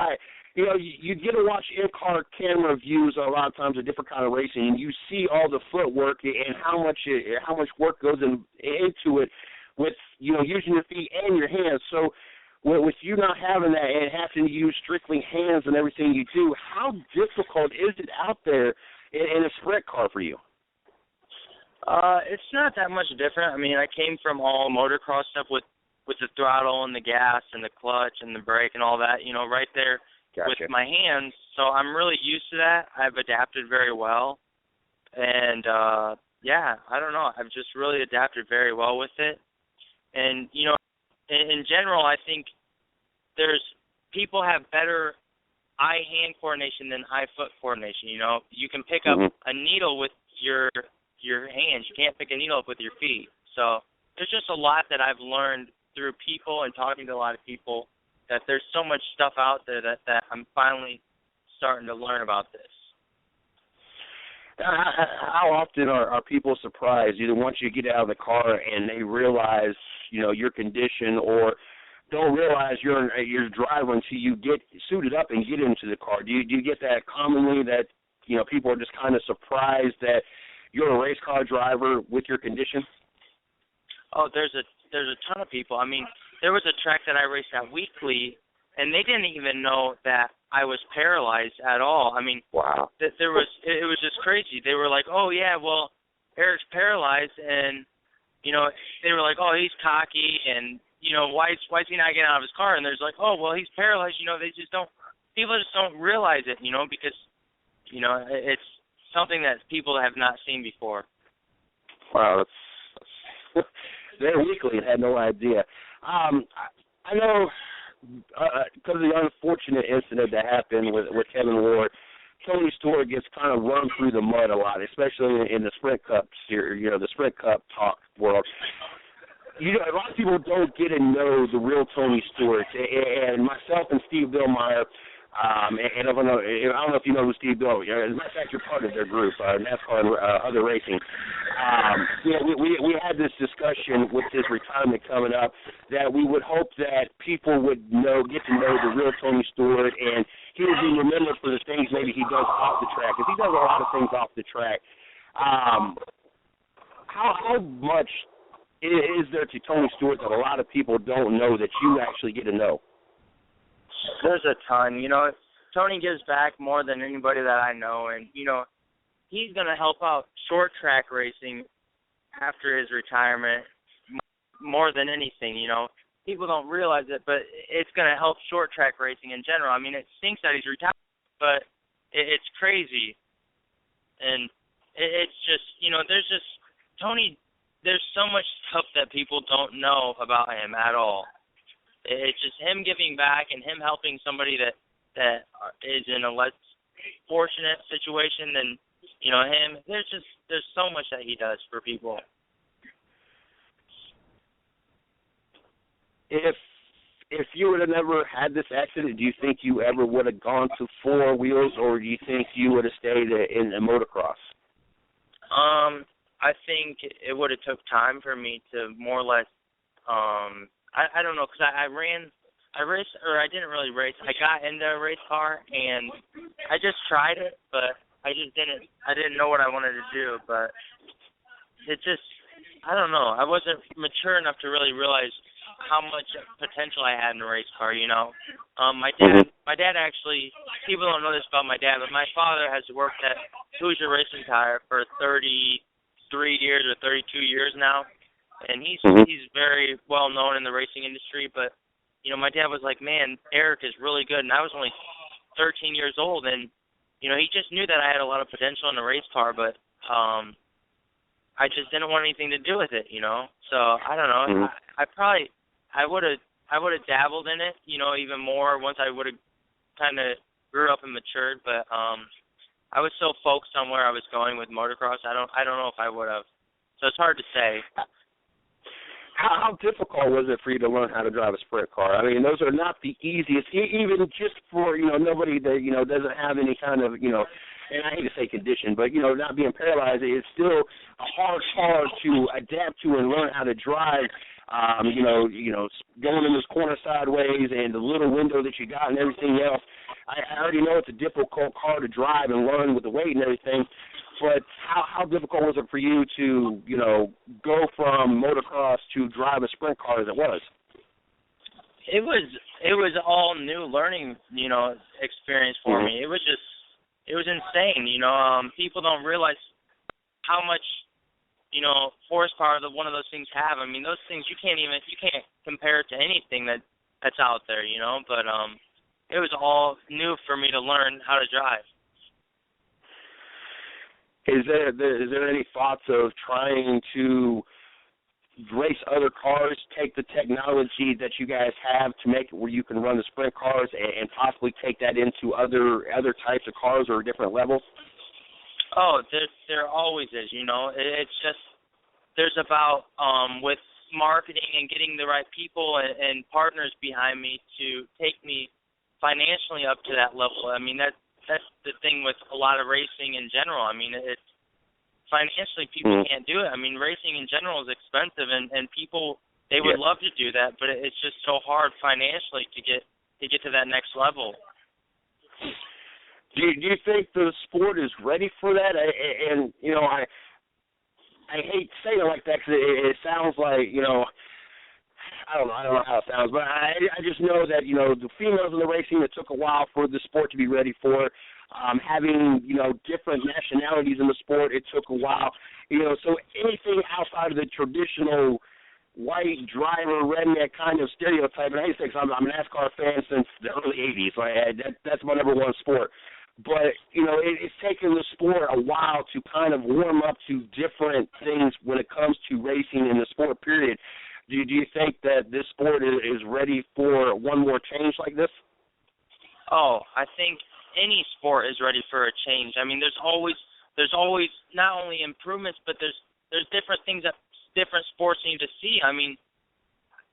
You get to watch in-car camera views a lot of times of different kind of racing, and you see all the footwork and how much work goes into it with using your feet and your hands. So with you not having that and having to use strictly hands in everything you do, how difficult is it out there in a sprint car for you?
It's not that much different. I mean, I came from all motocross stuff with the throttle and the gas and the clutch and the brake and all that, right there.
Gotcha.
With my hands. So I'm really used to that. I've adapted very well. And, I don't know. I've just really adapted very well with it. And, in general, I think people have better eye-hand coordination than eye-foot coordination, You can pick up a needle with your hands. You can't pick a needle up with your feet. So there's just a lot that I've learned through people and talking to a lot of people, that there's so much stuff out there that I'm finally starting to learn about this.
How often are people surprised, either once you get out of the car and they realize, your condition, or don't realize you're a driver until you get suited up and get into the car? Do you get that commonly, that, people are just kind of surprised that you're a race car driver with your condition?
Oh, there's a ton of people. I mean, there was a track that I raced at weekly, and they didn't even know that I was paralyzed at all. I mean,
wow.
It was just crazy. They were like, oh, yeah, well, Eric's paralyzed, and, they were like, oh, he's cocky, and, why is he not getting out of his car? And there's like, oh, well, he's paralyzed. People just don't realize it, because, it's something that people have not seen before.
Wow, that's they're weekly and had no idea. I know because of the unfortunate incident that happened with Kevin Ward, Tony Stewart gets kind of run through the mud a lot, especially in the Sprint Cup series, the Sprint Cup talk world. A lot of people don't get to know the real Tony Stewart, and myself and Steve Billmeyer. And I don't know if you know who Steve Bill. As a matter of fact, you're part of their group, NASCAR and other racing. We had this discussion with his retirement coming up, that we would hope that people would get to know the real Tony Stewart, and he would be remembered for the things maybe he does off the track, because he does a lot of things off the track. How much is there to Tony Stewart that a lot of people don't know that you actually get to know?
There's a ton. Tony gives back more than anybody that I know, and, he's going to help out short track racing after his retirement more than anything, People don't realize it, but it's going to help short track racing in general. I mean, it stinks that he's retired, but it's crazy. And it's just, Tony, there's so much stuff that people don't know about him at all. It's just him giving back and him helping somebody that is in a less fortunate situation than, him. There's so much that he does for people.
If you would have never had this accident, do you think you ever would have gone to four wheels, or do you think you would have stayed in motocross?
I think it would have took time for me to more or less, I don't know, because I didn't really race. I got into a race car, and I just tried it, but I didn't know what I wanted to do, but I don't know. I wasn't mature enough to really realize how much potential I had in a race car, My dad actually, people don't know this about my dad, but my father has worked at Hoosier Racing Tire for 33 years or 32 years now. And he's very well known in the racing industry, but my dad was like, man, Eric is really good, and I was only 13 years old, and he just knew that I had a lot of potential in the race car, but I just didn't want anything to do with it, So I don't know. I would have dabbled in it, even more once I would have kind of grew up and matured, but I was so focused on where I was going with motocross. I don't know if I would have. So it's hard to say.
How difficult was it for you to learn how to drive a sprint car? I mean, those are not the easiest, even just for, nobody that, doesn't have any kind of,
and I hate to say condition, but, you know, not being paralyzed, it's still a hard car to adapt to and learn how to drive. You know, going in this corner sideways and the little window that you got and everything else. I already know it's a difficult car to drive and learn with the weight and everything, but how difficult was it for you to, you know, go from motocross to drive a sprint car as it was?
It was all new learning, you know, experience for me. It was insane, you know. People don't realize how much, you know, horsepower that one of those things have. I mean, those things you can't compare it to anything that's out there, you know. But it was all new for me to learn how to drive.
Is there any thoughts of trying to race other cars, take the technology that you guys have to make it where you can run the sprint cars and possibly take that into other types of cars or different levels?
Oh, there always is, you know. It's just there's about with marketing and getting the right people and partners behind me to take me financially up to that level. I mean, that's the thing with a lot of racing in general. I mean, it's financially people can't do it. I mean, racing in general is expensive, and people, they would love to do that, but it's just so hard financially to get to that next level.
Do you think the sport is ready for that? And you know, I hate saying it like that because it sounds like, you know, I don't know how it sounds, but I just know that, you know, the females in the racing, it took a while for the sport to be ready for. Having, you know, different nationalities in the sport, it took a while. You know, so anything outside of the traditional white driver, redneck kind of stereotype, and I hate to say because I'm a NASCAR fan since the early 80s. Like, that's my number one sport. But, you know, it's taken the sport a while to kind of warm up to different things when it comes to racing in the sport, period. Do you think that this sport is ready for one more change like this?
Oh, I think any sport is ready for a change. I mean, there's always not only improvements, but there's different things that different sports need to see. I mean,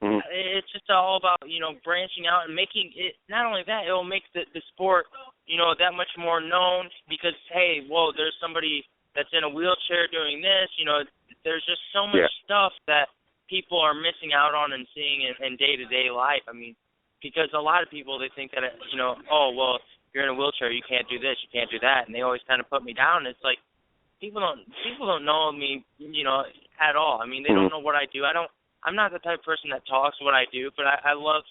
it's just all about, you know, branching out and making it. Not only that, it will make the sport, you know, that much more known because, hey, whoa, there's somebody that's in a wheelchair doing this. You know, there's just so much stuff that people are missing out on and seeing in day-to-day life. I mean, because a lot of people, they think that, you know, oh, well, you're in a wheelchair, you can't do this, you can't do that, and they always kind of put me down. It's like people don't know me, you know, at all. I mean, they don't know what I do. I'm not the type of person that talks what I do, but I love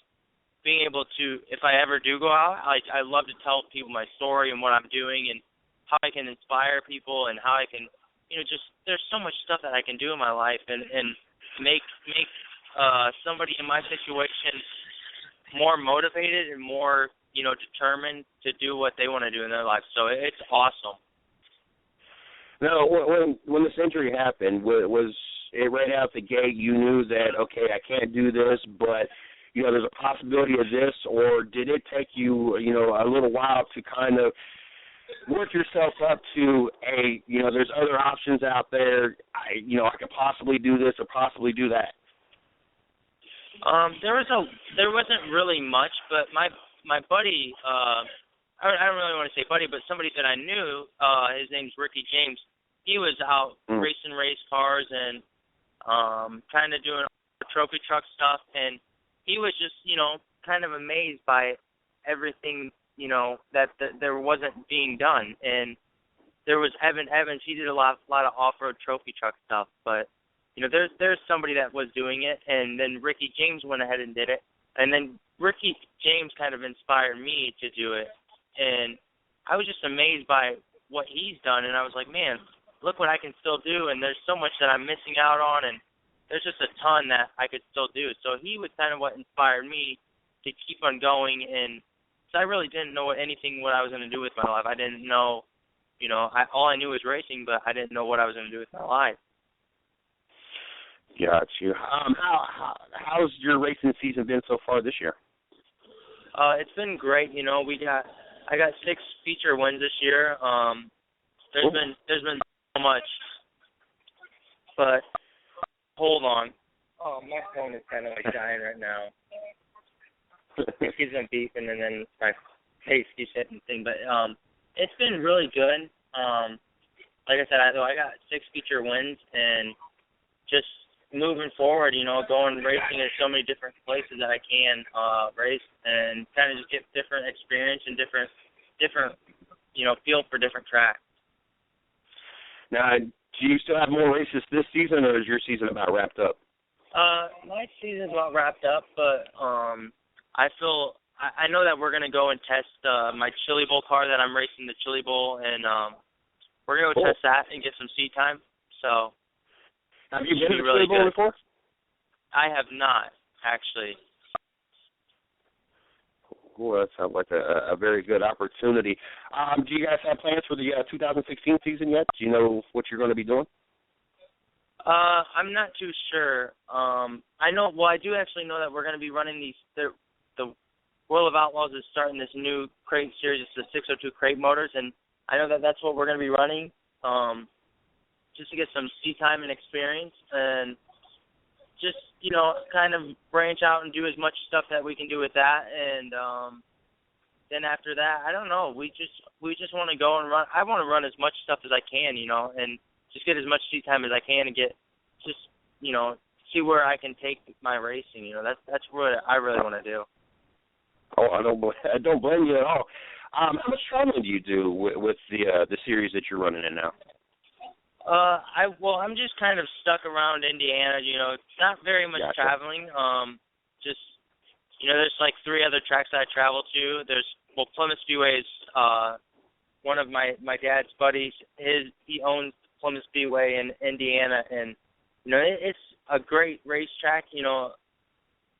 being able to, if I ever do go out, I love to tell people my story and what I'm doing and how I can inspire people and how I can, you know, just there's so much stuff that I can do in my life and make somebody in my situation more motivated and more, you know, determined to do what they want to do in their life. So it's awesome.
Now, when this injury happened, was it right out the gate you knew that, okay, I can't do this, but, you know, there's a possibility of this, or did it take you, you know, a little while to kind of work yourself up to you know, there's other options out there, I could possibly do this or possibly do that?
There wasn't really much, but my buddy, I don't really want to say buddy, but somebody that I knew, his name's Ricky James. He was out racing race cars and kind of doing trophy truck stuff, and he was just, you know, kind of amazed by everything, you know, that there wasn't being done. And there was Evan Evans. He did a lot of off-road trophy truck stuff, but you know, there's somebody that was doing it, and then Ricky James went ahead and did it, and then Ricky James kind of inspired me to do it, and I was just amazed by what he's done, and I was like, man, look what I can still do, and there's so much that I'm missing out on, and there's just a ton that I could still do. So he was kind of what inspired me to keep on going, and so I really didn't know what I was going to do with my life. I didn't know, you know, all I knew was racing, but I didn't know what I was going to do with my life.
Got you. How's your racing season been so far this year?
It's been great. You know, I got 6 feature wins this year. There's been so much, but hold on. Oh, my phone is kind of like dying right now. It keeps on beeping, and then my face keeps hitting the thing. But It's been really good. Like I said, I got 6 feature wins, and just moving forward, going racing in so many different places that I can race, and kind of just get different experience and different feel for different tracks.
Now, do you still have more races this season, or is your season about wrapped up?
My season's about wrapped up, but I know that we're gonna go and test my Chili Bowl car that I'm racing, the Chili Bowl, and we're gonna go test that and get some seat time. So,
have you been to the Chili Bowl before?
I have not, actually.
Cool. That sounds like a very good opportunity. Do you guys have plans for the 2016 season yet? Do you know what you're going to be doing?
I'm not too sure. I do actually know that we're going to be running the World of Outlaws is starting this new crate series. It's the 602 crate motors, and I know that that's what we're going to be running, just to get some seat time and experience, and just, kind of branch out and do as much stuff that we can do with that. And then after that, I don't know. We just want to go and run. I want to run as much stuff as I can, and just get as much seat time as I can and see where I can take my racing. That's what I really want to do.
Oh, I don't blame you at all. How much traveling do you do with the series that you're running in now?
I'm just kind of stuck around Indiana, not very much
Gotcha.
Traveling. There's like 3 other tracks that I travel to. Plymouth Speedway is one of my dad's buddies. He owns Plymouth Speedway in Indiana, and it's a great racetrack.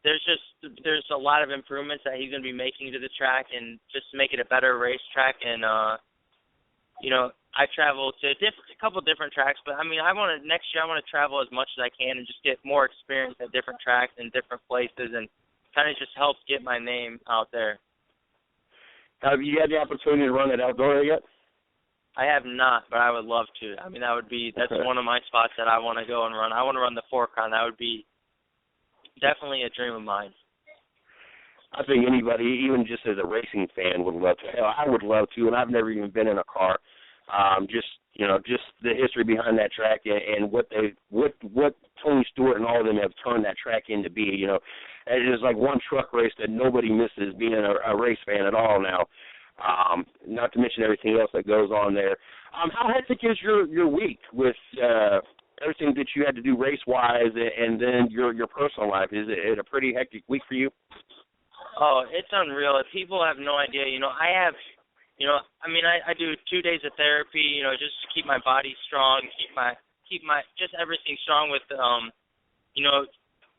There's a lot of improvements that he's going to be making to the track, and just to make it a better racetrack. And I travel to a couple different tracks, but next year I want to travel as much as I can and just get more experience at different tracks and different places, and kind of just help get my name out there.
Have you had the opportunity to run at Eldora yet?
I have not, but I would love to. That's one of my spots that I want to go and run. I want to run the 4-Crown. That would be definitely a dream of mine.
I think anybody, even just as a racing fan, would love to. Hell, I would love to, and I've never even been in a car. Just the history behind that track and what Tony Stewart and all of them have turned that track into be. It is like one truck race that nobody misses being a race fan at all now. Not to mention everything else that goes on there. How hectic is your week with everything that you had to do race-wise and then your personal life? Is it a pretty hectic week for you?
Oh, it's unreal. People have no idea. I do 2 days of therapy, just to keep my body strong, keep my just everything strong with,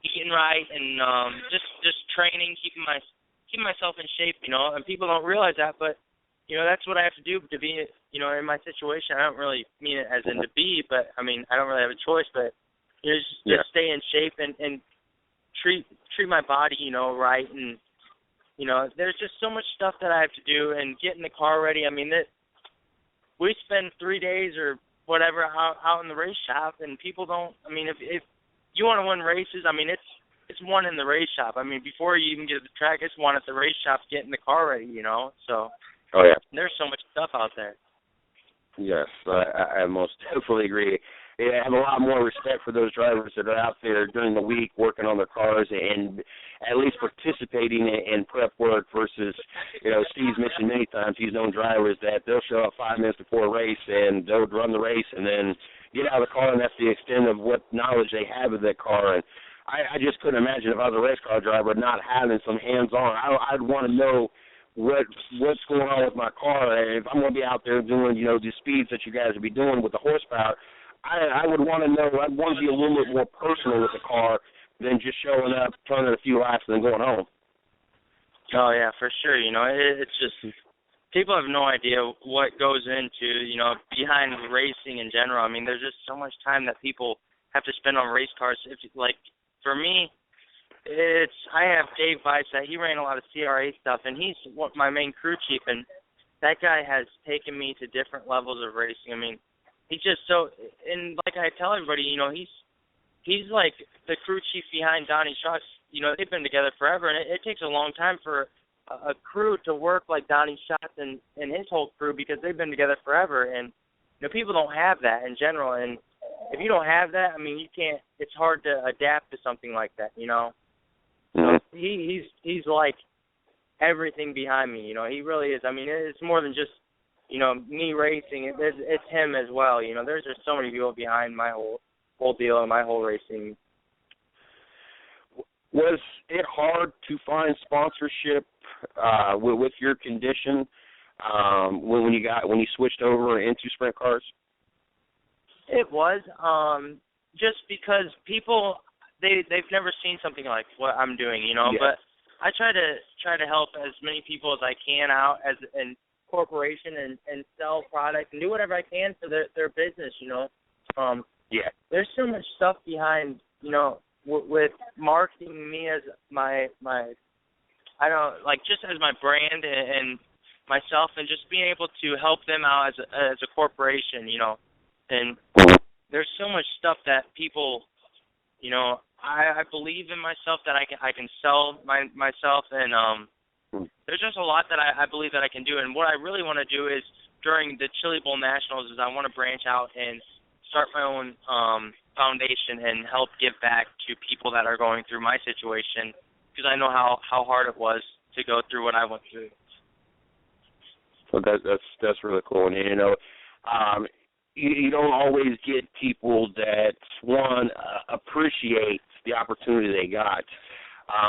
eating right and just training, keeping myself in shape, and people don't realize that, but, that's what I have to do to be, in my situation. I don't really mean it as in to be, but, I don't really have a choice, but, just stay in shape and treat my body, right, and, there's just so much stuff that I have to do and getting the car ready. We spend 3 days or whatever out in the race shop, and people don't. If you want to win races, it's one in the race shop. Before you even get to the track, it's one at the race shop getting the car ready. So.
Oh yeah.
There's so much stuff out there.
Yes, I most definitely agree. I have a lot more respect for those drivers that are out there during the week working on their cars and at least participating in prep work versus, Steve's mentioned many times he's known drivers that they'll show up 5 minutes before a race and they'll run the race and then get out of the car, and that's the extent of what knowledge they have of that car. And I just couldn't imagine if I was a race car driver not having some hands-on. I'd want to know what's going on with my car. And if I'm going to be out there doing, the speeds that you guys will be doing with the horsepower, I would want to know. I'd want to be a little bit more personal with the car than just showing up, turning a few laps, and then going home.
Oh, yeah, for sure. It's just people have no idea what goes into, behind racing in general. There's just so much time that people have to spend on race cars. For me, I have Dave Weiss, that he ran a lot of CRA stuff, and he's my main crew chief, and that guy has taken me to different levels of racing. He's just so, and like I tell everybody, he's like the crew chief behind Donnie Trucks. They've been together forever, and it takes a long time for a crew to work like Donnie Schatz and his whole crew, because they've been together forever, and people don't have that in general. And if you don't have that, I mean, you can't. It's hard to adapt to something like that, So he's like everything behind me, He really is. I mean, it's more than just me racing. It's him as well. There's just so many people behind my whole deal and my whole racing.
Was it hard to find sponsorship with your condition when you switched over into sprint cars?
It was just because people they've never seen something like what I'm doing,
Yeah.
But I try to help as many people as I can out as in corporation and sell product and do whatever I can for their business,
Yeah.
There's so much stuff behind, with marketing me as my I don't like just as my brand and myself, and just being able to help them out as a corporation, and there's so much stuff that people, I believe in myself that I can sell myself, and there's just a lot that I believe that I can do. And what I really want to do is during the Chili Bowl Nationals is I want to branch out and start my own foundation and help give back to people that are going through my situation, because I know how hard it was to go through what I went through.
So that's really cool. And you don't always get people that appreciate the opportunity they got,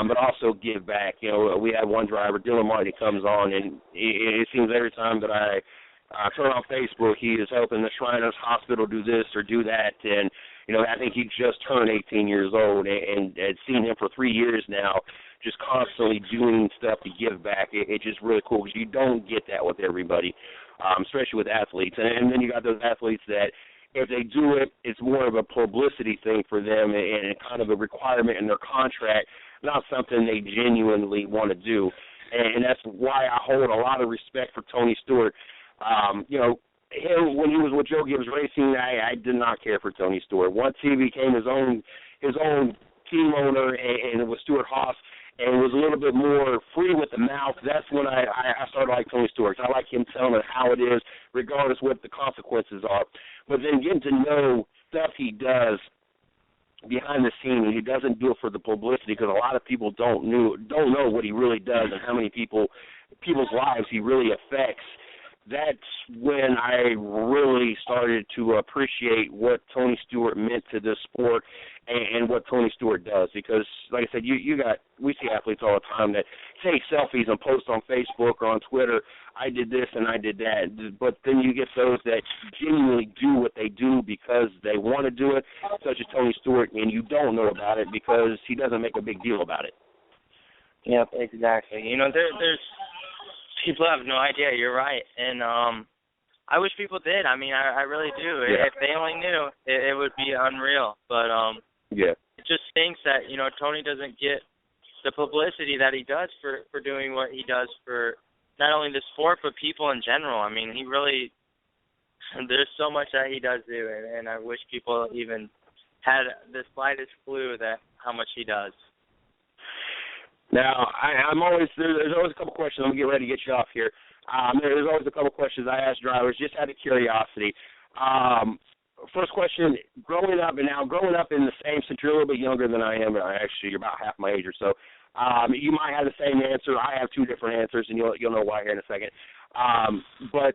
but also give back. We had one driver, Dylan Martin, comes on, and it seems every time that I turn on Facebook, he is helping the Shriners Hospital do this or do that, and I think he just turned 18 years old, and had seen him for 3 years now, just constantly doing stuff to give back. It's just really cool, because you don't get that with everybody, especially with athletes. And then you got those athletes that if they do it, it's more of a publicity thing for them and kind of a requirement in their contract, not something they genuinely want to do. And that's why I hold a lot of respect for Tony Stewart. Him, when he was with Joe Gibbs Racing, I did not care for Tony Stewart. Once he became his own team owner, and it was Stewart-Haas, and was a little bit more free with the mouth, that's when I started to like Tony Stewart. I like him telling it how it is, regardless what the consequences are. But then getting to know stuff he does behind the scenes, he doesn't do it for the publicity, because a lot of people don't know what he really does and how many people's lives he really affects. That's when I really started to appreciate what Tony Stewart meant to this sport and what Tony Stewart does. Because, like I said, we see athletes all the time that take selfies and post on Facebook or on Twitter, I did this and I did that. But then you get those that genuinely do what they do because they want to do it, such as Tony Stewart, and you don't know about it because he doesn't make a big deal about it.
Yep, exactly. There's people have no idea. You're right, and I wish people did. I mean, I really do.
Yeah.
If they only knew, it would be unreal. But
yeah,
it just stinks that Tony doesn't get the publicity that he does for doing what he does for not only the sport but people in general. I mean, he really there's so much that he does do, and I wish people even had the slightest clue that how much he does.
Now, there's always a couple questions. I'm going to get ready to get you off here. There's always a couple questions I ask drivers just out of curiosity. First question, growing up in the same, since you're a little bit younger than I am, actually you're about half my age or so, you might have the same answer. I have two different answers, and you'll know why here in a second. But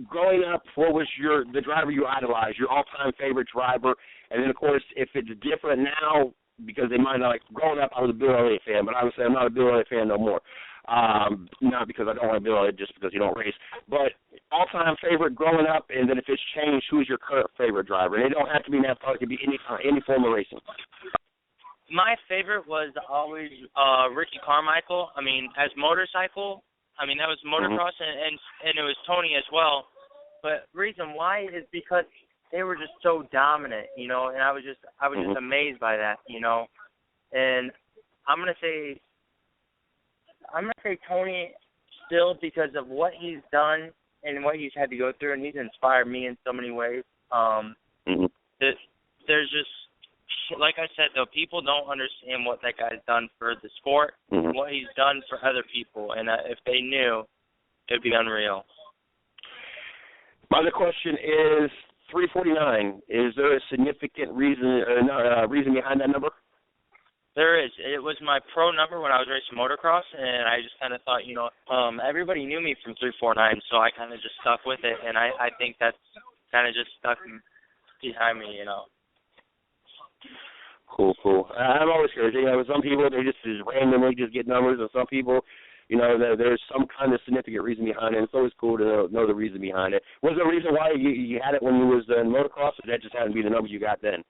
growing up, what was the driver you idolized, your all-time favorite driver? And then, of course, if it's different now, because they might not, like, growing up, I was a Bill Elliott fan, but obviously I'm not a Bill Elliott fan no more. Not because I don't like Bill Elliott, just because you don't race. But all-time favorite growing up, and then if it's changed, who's your current favorite driver? And it don't have to be NASCAR. It could be any form of racing.
My favorite was always Ricky Carmichael. I mean, as motorcycle, that was motocross, and it was Tony as well. But reason why is because they were just so dominant, and I was just amazed by that, And I'm gonna say Tony still, because of what he's done and what he's had to go through, and he's inspired me in so many ways. There's just like I said, though, people don't understand what that guy's done for the sport, what he's done for other people, and if they knew, it would be unreal.
My other question is 349. Is there a significant reason behind that number?
There is. It was my pro number when I was racing motocross, and I just kind of thought, everybody knew me from 349, so I kind of just stuck with it, and I think that's kind of just stuck behind me,
Cool. I'm always curious. Some people, they just randomly just get numbers, and some people, there's some kind of significant reason behind it. It's always cool to know the reason behind it. Was there a reason why you had it when you was in motocross, or that just happened to be the number you got then?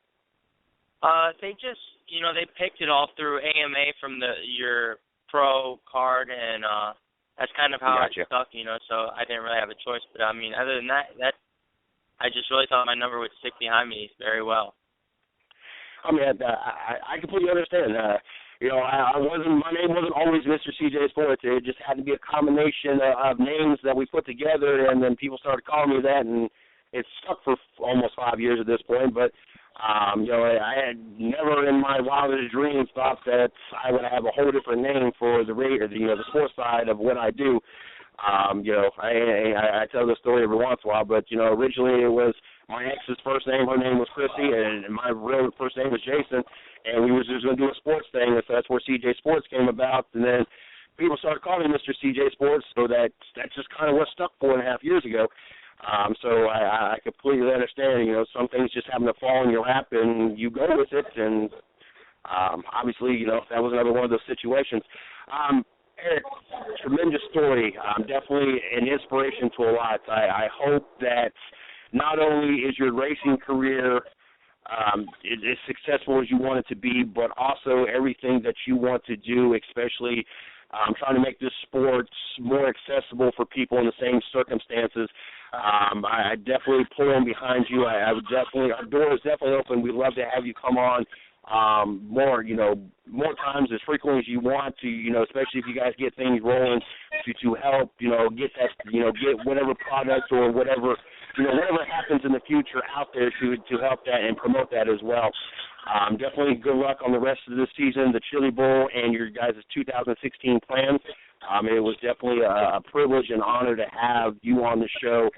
They just, they picked it all through AMA from your pro card, and that's kind of how
Gotcha.
I stuck, so I didn't really have a choice. But, other than that, I just really thought my number would stick behind me very well.
I completely understand. My name wasn't always Mr. CJ Sports. It just had to be a combination of names that we put together, and then people started calling me that, and it's stuck for almost 5 years at this point. But I had never in my wildest dreams thought that I would have a whole different name for the sports side of what I do. I tell this story every once in a while, but originally it was my ex's first name. Her name was Chrissy, and my real first name was Jason. And we was just going to do a sports thing, and so that's where CJ Sports came about. And then people started calling me Mr. CJ Sports, so that's just kind of what stuck 4.5 years ago. So I completely understand. Some things just happen to fall in your lap, and you go with it. And obviously, that was another one of those situations. Eric, tremendous story. Definitely an inspiration to a lot. I hope that not only is your racing career as successful as you want it to be, but also everything that you want to do, especially trying to make this sport more accessible for people in the same circumstances. I definitely pull in behind you. Our door is definitely open. We'd love to have you come on more times, as frequently as you want to, especially if you guys get things rolling to help, get that, get whatever product or whatever happens in the future out there to help that and promote that as well. Definitely good luck on the rest of the season, the Chili Bowl, and your guys' 2016 plans. It was definitely a privilege and honor to have you on the show,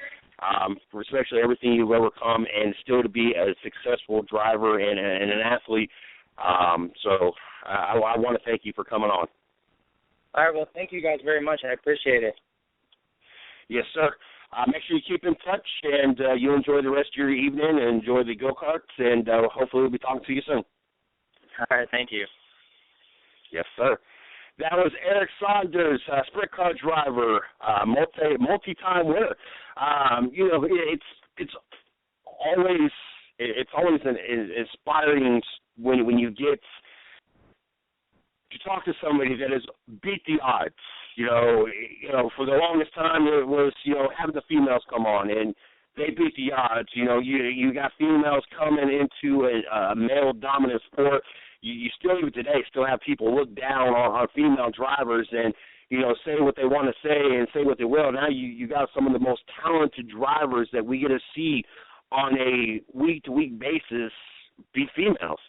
for especially everything you've overcome, and still to be a successful driver and an athlete. So I want to thank you for coming on.
All right, well, thank you guys very much. I appreciate it.
Yes, sir. Make sure you keep in touch, and you enjoy the rest of your evening and enjoy the go-karts, and hopefully we'll be talking to you soon.
All right, thank you.
Yes, sir. That was Eric Saunders, sprint car driver, multi-time winner. It's always an inspiring when you get to talk to somebody that has beat the odds. For the longest time it was having the females come on, and they beat the odds. You got females coming into a male dominant sport. You still, even today, have people look down on female drivers and, say what they want to say and say what they will. Now you got some of the most talented drivers that we get to see on a week-to-week basis be females.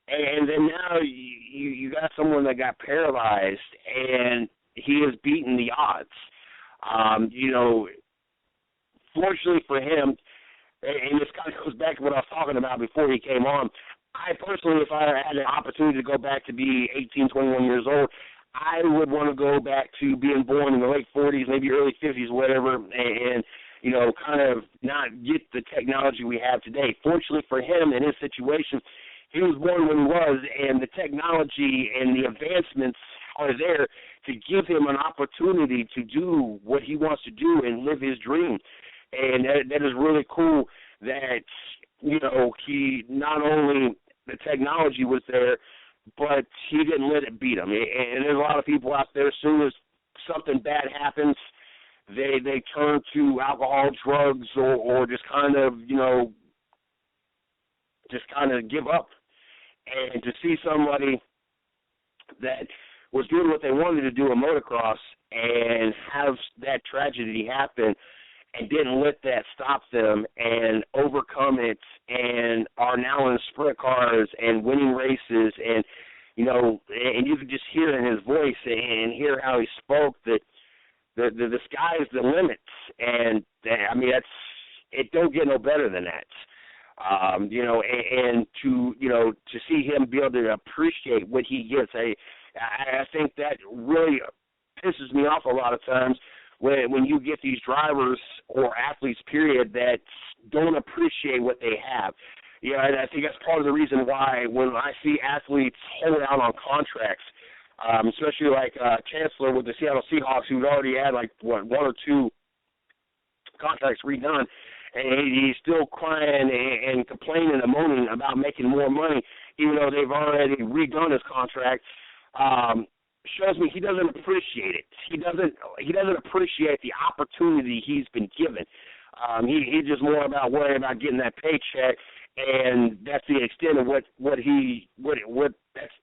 And then now you got someone that got paralyzed, and he has beaten the odds. Fortunately for him, and this kind of goes back to what I was talking about before he came on, I personally, if I had an opportunity to go back to be 18, 21 years old, I would want to go back to being born in the late 40s, maybe early 50s, whatever, and kind of not get the technology we have today. Fortunately for him in his situation, he was born when he was, and the technology and the advancements are there to give him an opportunity to do what he wants to do and live his dream. And that is really cool that, he not only the technology was there, but he didn't let it beat him. And there's a lot of people out there, as soon as something bad happens, they turn to alcohol, drugs, or just kind of, give up. And to see somebody that was doing what they wanted to do in motocross and have that tragedy happen
and didn't let that stop them and overcome it and are now in sprint cars and winning races. And, you know, and you could just hear in his voice and hear how he spoke that the sky is the limit. And, I mean, it don't get no better than that. You know, and to, you know, to see him be able to appreciate what he gets, I think that really pisses me off a lot of times when you get these drivers or athletes, period, that don't appreciate what they have. Yeah, and I think that's part of the reason why when I see athletes hold out on contracts, especially like Chancellor with the Seattle Seahawks, who'd already had like one or two contracts redone, and he's still crying and complaining and moaning about making more money, even though they've already redone his contract. Shows me he doesn't appreciate it. He doesn't appreciate the opportunity he's been given. He's just more about worrying about getting that paycheck, and that's the extent of what that's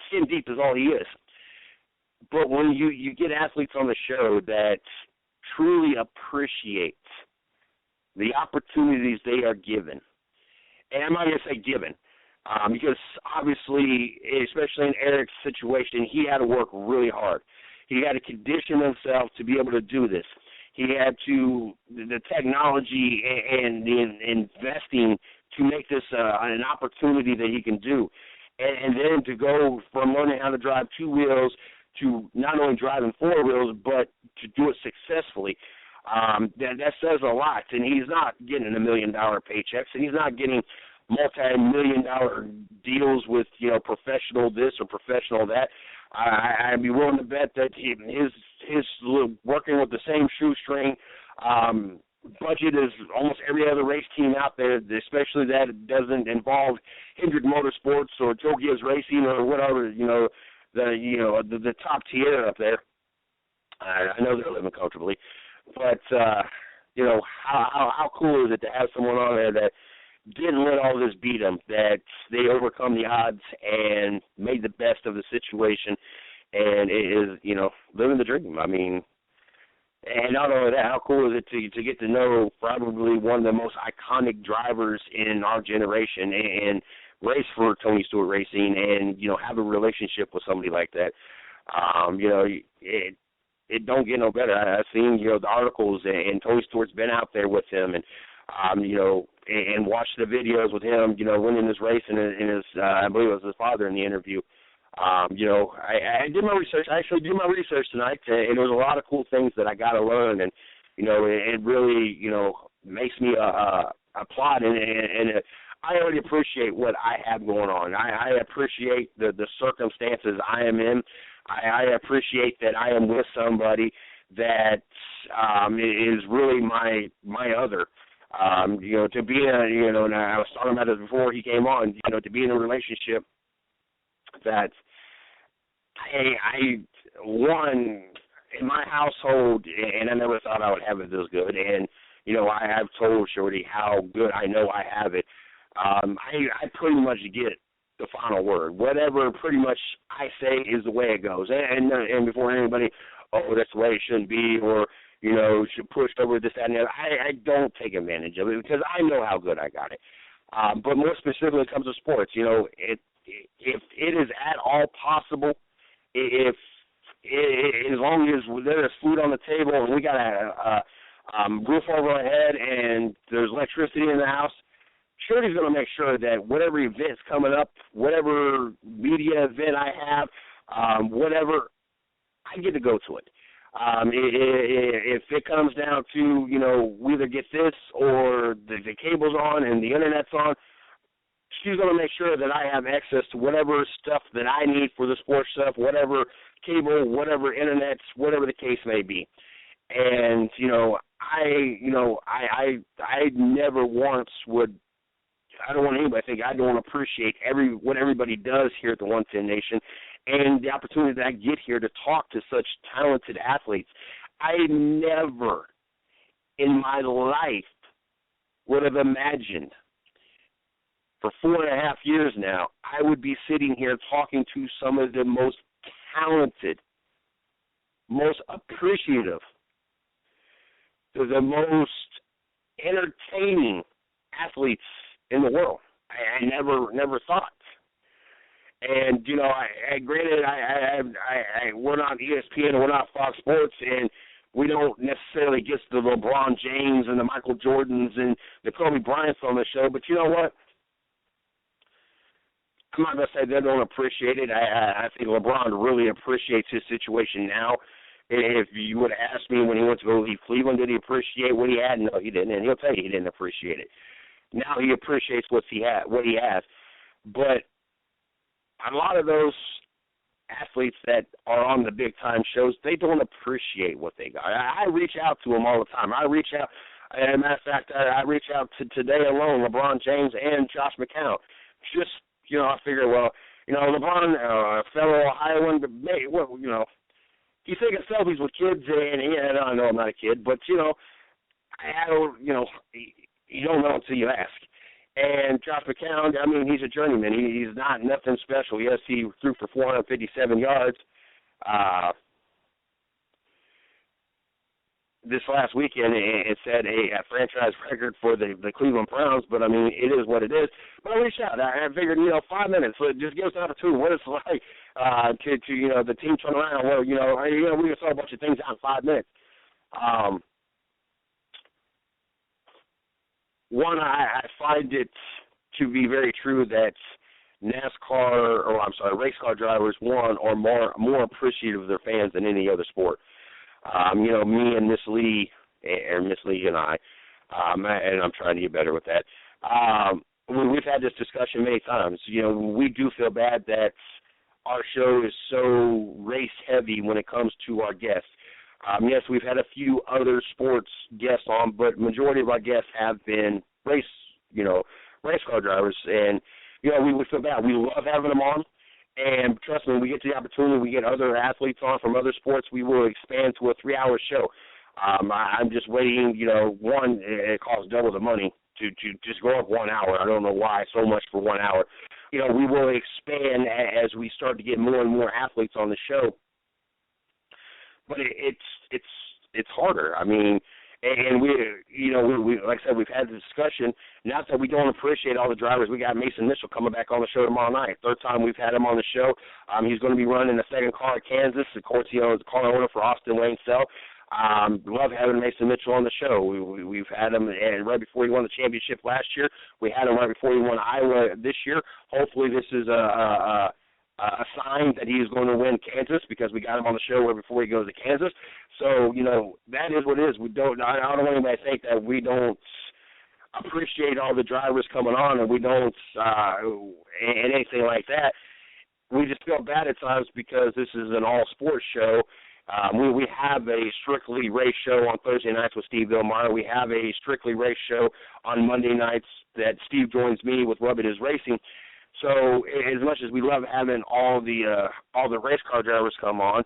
skin deep is all he is. But when you get athletes on the show that truly appreciate the opportunities they are given, and I'm not going to say given, because obviously, especially in Eric's situation, he had to work really hard. He had to condition himself to be able to do this. He had to, the technology and the investing to make this an opportunity that he can do. And then to go from learning how to drive two wheels to not only driving four wheels, but to do it successfully. That says a lot. And he's not getting $1 million paychecks, and he's not getting multi-million-dollar deals with, you know, professional this or professional that. I'd be willing to bet that his working with the same shoestring budget as almost every other race team out there, especially that it doesn't involve Hendrick Motorsports or Joe Gibbs Racing or whatever, you know, the top tier up there. I know they're living comfortably, but you know, how cool is it to have someone on there that didn't let all this beat them, that they overcome the odds and made the best of the situation, and it is, you know, living the dream. I mean, and not only that, how cool is it to get to know probably one of the most iconic drivers in our generation and race for Tony Stewart Racing and, you know, have a relationship with somebody like that. You know, it don't get no better. I've seen, you know, the articles, and Tony Stewart's been out there with him, and you know, and watched the videos with him, you know, winning this race and his, I believe it was his father in the interview. You know, I did my research. I actually did my research tonight, and there was a lot of cool things that I got to learn, and, you know, it really, you know, makes me applaud, and I already appreciate what I have going on. I appreciate the circumstances I am in. I appreciate that I am with somebody that is really my other. You know, to be you know, and I was talking about this before he came on, you know, to be in a relationship that I one, in my household, and I never thought I would have it this good, and, you know, I have told Shorty how good I know I have it. I pretty much get the final word. Whatever pretty much I say is the way it goes. And before anybody, oh, that's the way it shouldn't be, or, you know, should push over this, that, and the other. I don't take advantage of it because I know how good I got it. But more specifically, when it comes to sports, you know, if it is at all possible, if as long as there's food on the table and we got a roof over our head and there's electricity in the house, Shorty's going to make sure that whatever event's coming up, whatever media event I have, whatever, I get to go to it. If it comes down to, you know, we either get this or the cable's on and the internet's on, she's going to make sure that I have access to whatever stuff that I need for the sports stuff, whatever cable, whatever internet, whatever the case may be. And, you know, I never once would, I don't want anybody to think I don't appreciate what everybody does here at the 110 Nation and the opportunity that I get here to talk to such talented athletes. I never in my life would have imagined for 4.5 years now I would be sitting here talking to some of the most talented, most appreciative the most entertaining athletes in the world. I never thought. And you know, granted, we're not ESPN, we're not Fox Sports, and we don't necessarily get the LeBron James and the Michael Jordans and the Kobe Bryants on the show. But you know what? I'm not gonna say they don't appreciate it. I think LeBron really appreciates his situation now. If you would have asked me when he went to go leave Cleveland, did he appreciate what he had? No, he didn't, and he'll tell you he didn't appreciate it. Now he appreciates what he has. But a lot of those athletes that are on the big-time shows, they don't appreciate what they got. I reach out to them all the time. I reach out, as a matter of fact, I reach out to today alone, LeBron James and Josh McCown. Just, you know, I figure, well, you know, LeBron, a fellow Ohioan, but well, you know, he's taking selfies with kids, and yeah, I know I'm not a kid, but, you know, I don't, you know, you don't know until you ask. And Josh McCown, I mean, he's a journeyman. He's not nothing special. Yes, he threw for 457 yards this last weekend. It said a franchise record for the Cleveland Browns, but, I mean, it is what it is. But I reached out. I figured, you know, 5 minutes. Just give us an opportunity. What it's like to you know, the team turn around. Well, you know, we can saw a bunch of things out in 5 minutes. One, I find it to be very true that race car drivers, one, are more appreciative of their fans than any other sport. You know, me and Miss Lee and I, and I'm trying to get better with that. We've had this discussion many times. You know, we do feel bad that our show is so race heavy when it comes to our guests. Yes, we've had a few other sports guests on, but majority of our guests have been race car drivers. And, you know, we feel bad. We love having them on. And trust me, when we get the opportunity, we get other athletes on from other sports, we will expand to a 3-hour show. I'm just waiting, you know, one, it costs double the money to just go up 1 hour. I don't know why so much for 1 hour. You know, we will expand as we start to get more and more athletes on the show. But it's harder. I mean, and we like I said, we've had the discussion. Not that we don't appreciate all the drivers. We got Mason Mitchell coming back on the show tomorrow night. Third time we've had him on the show. He's going to be running the second car at Kansas. Of course, he owns the car owner for Austin Wayne Sell. Love having Mason Mitchell on the show. We've had him and right before he won the championship last year. We had him right before he won Iowa this year. Hopefully, this is a sign that he is going to win Kansas because we got him on the show right before he goes to Kansas. So, you know, that is what it is. I don't want anybody to think that we don't appreciate all the drivers coming on and we don't and anything like that. We just feel bad at times because this is an all-sports show. We have a Strictly Race show on Thursday nights with Steve Villamar. We have a Strictly Race show on Monday nights that Steve joins me with Rubbit Is Racing. So as much as we love having all the race car drivers come on,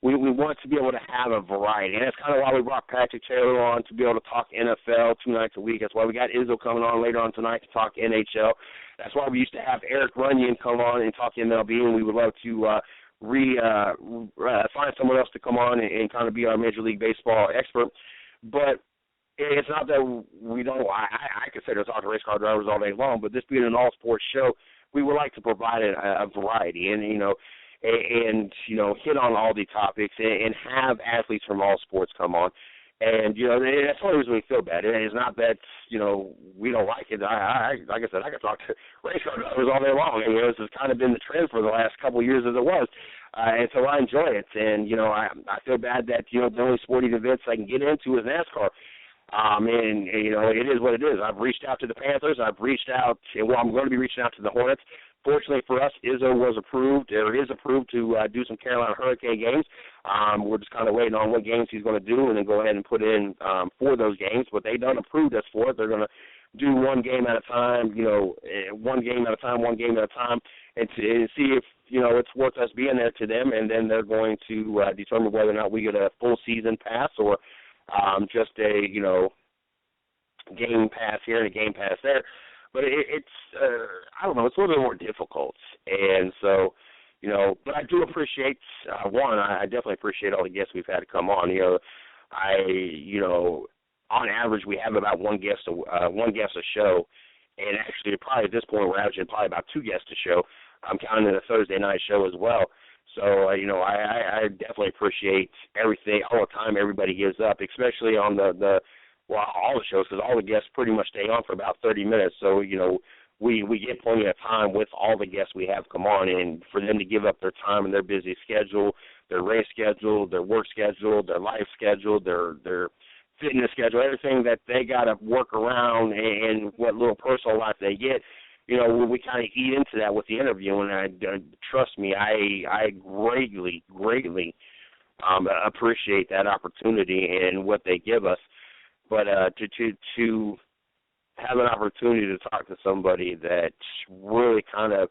we want to be able to have a variety. And that's kind of why we brought Patrick Taylor on, to be able to talk NFL 2 nights a week. That's why we got Izzo coming on later on tonight to talk NHL. That's why we used to have Eric Runyon come on and talk MLB, and we would love to find someone else to come on and kind of be our Major League Baseball expert. But it's not that we don't. I consider talking to race car drivers all day long, but this being an all-sports show, we would like to provide a variety and, you know, hit on all the topics and have athletes from all sports come on. And, you know, that's the only reason we feel bad. It's not that, you know, we don't like it. Like I said, I can talk to race car drivers all day long. And, you know, this has kind of been the trend for the last couple of years as it was. And so I enjoy it. And, you know, I feel bad that, you know, the only sporting events I can get into is NASCAR. And, you know, it is what it is. I've reached out to the Panthers. I've reached out, I'm going to be reaching out to the Hornets. Fortunately for us, Izzo is approved to do some Carolina Hurricane games. We're just kind of waiting on what games he's going to do and then go ahead and put in for those games. But they done approved us for it. They're going to do one game at a time, you know, one game at a time, and see if, you know, it's worth us being there to them. And then they're going to determine whether or not we get a full season pass or just a, you know, game pass here and a game pass there. But it's I don't know, it's a little bit more difficult. And so, you know, but I do appreciate, I definitely appreciate all the guests we've had to come on. You know, on average, we have about one guest a show, and actually, probably at this point, we're averaging probably about 2 guests a show. I'm counting the Thursday night show as well. So, I definitely appreciate everything, all the time everybody gives up, especially on all the shows, because all the guests pretty much stay on for about 30 minutes. So, we get plenty of time with all the guests we have come on, and for them to give up their time and their busy schedule, their race schedule, their work schedule, their life schedule, their fitness schedule, everything that they got to work around, and what little personal life they get, we kind of eat into that with the interview, and trust me, I greatly appreciate that opportunity and what they give us. But to have an opportunity to talk to somebody that really kind of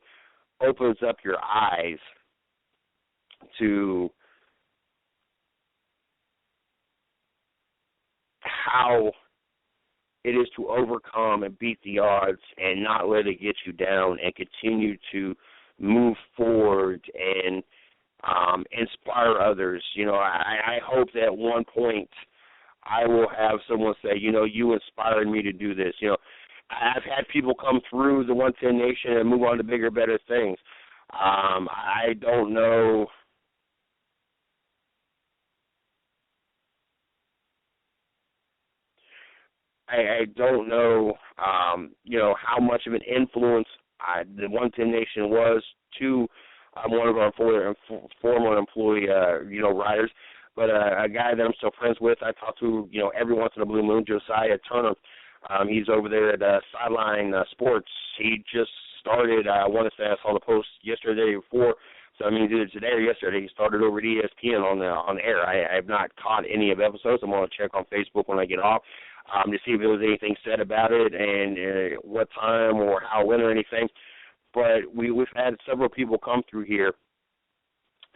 opens up your eyes to how it is to overcome and beat the odds and not let it get you down and continue to move forward and inspire others. I hope that at one point I will have someone say, you inspired me to do this. I've had people come through the 110 Nation and move on to bigger, better things. I don't know. I don't know, how much of an influence the 110 Nation was to one of our former employee, riders. But a guy that I'm still friends with, I talk to, every once in a blue moon, Josiah Turner. He's over there at Sideline Sports. He just started, I want to say I saw the post yesterday or before, so either today or yesterday, he started over at ESPN on air. I have not caught any of the episodes. I'm going to check on Facebook when I get off to see if there was anything said about it and what time or how, when or anything. But we've had several people come through here,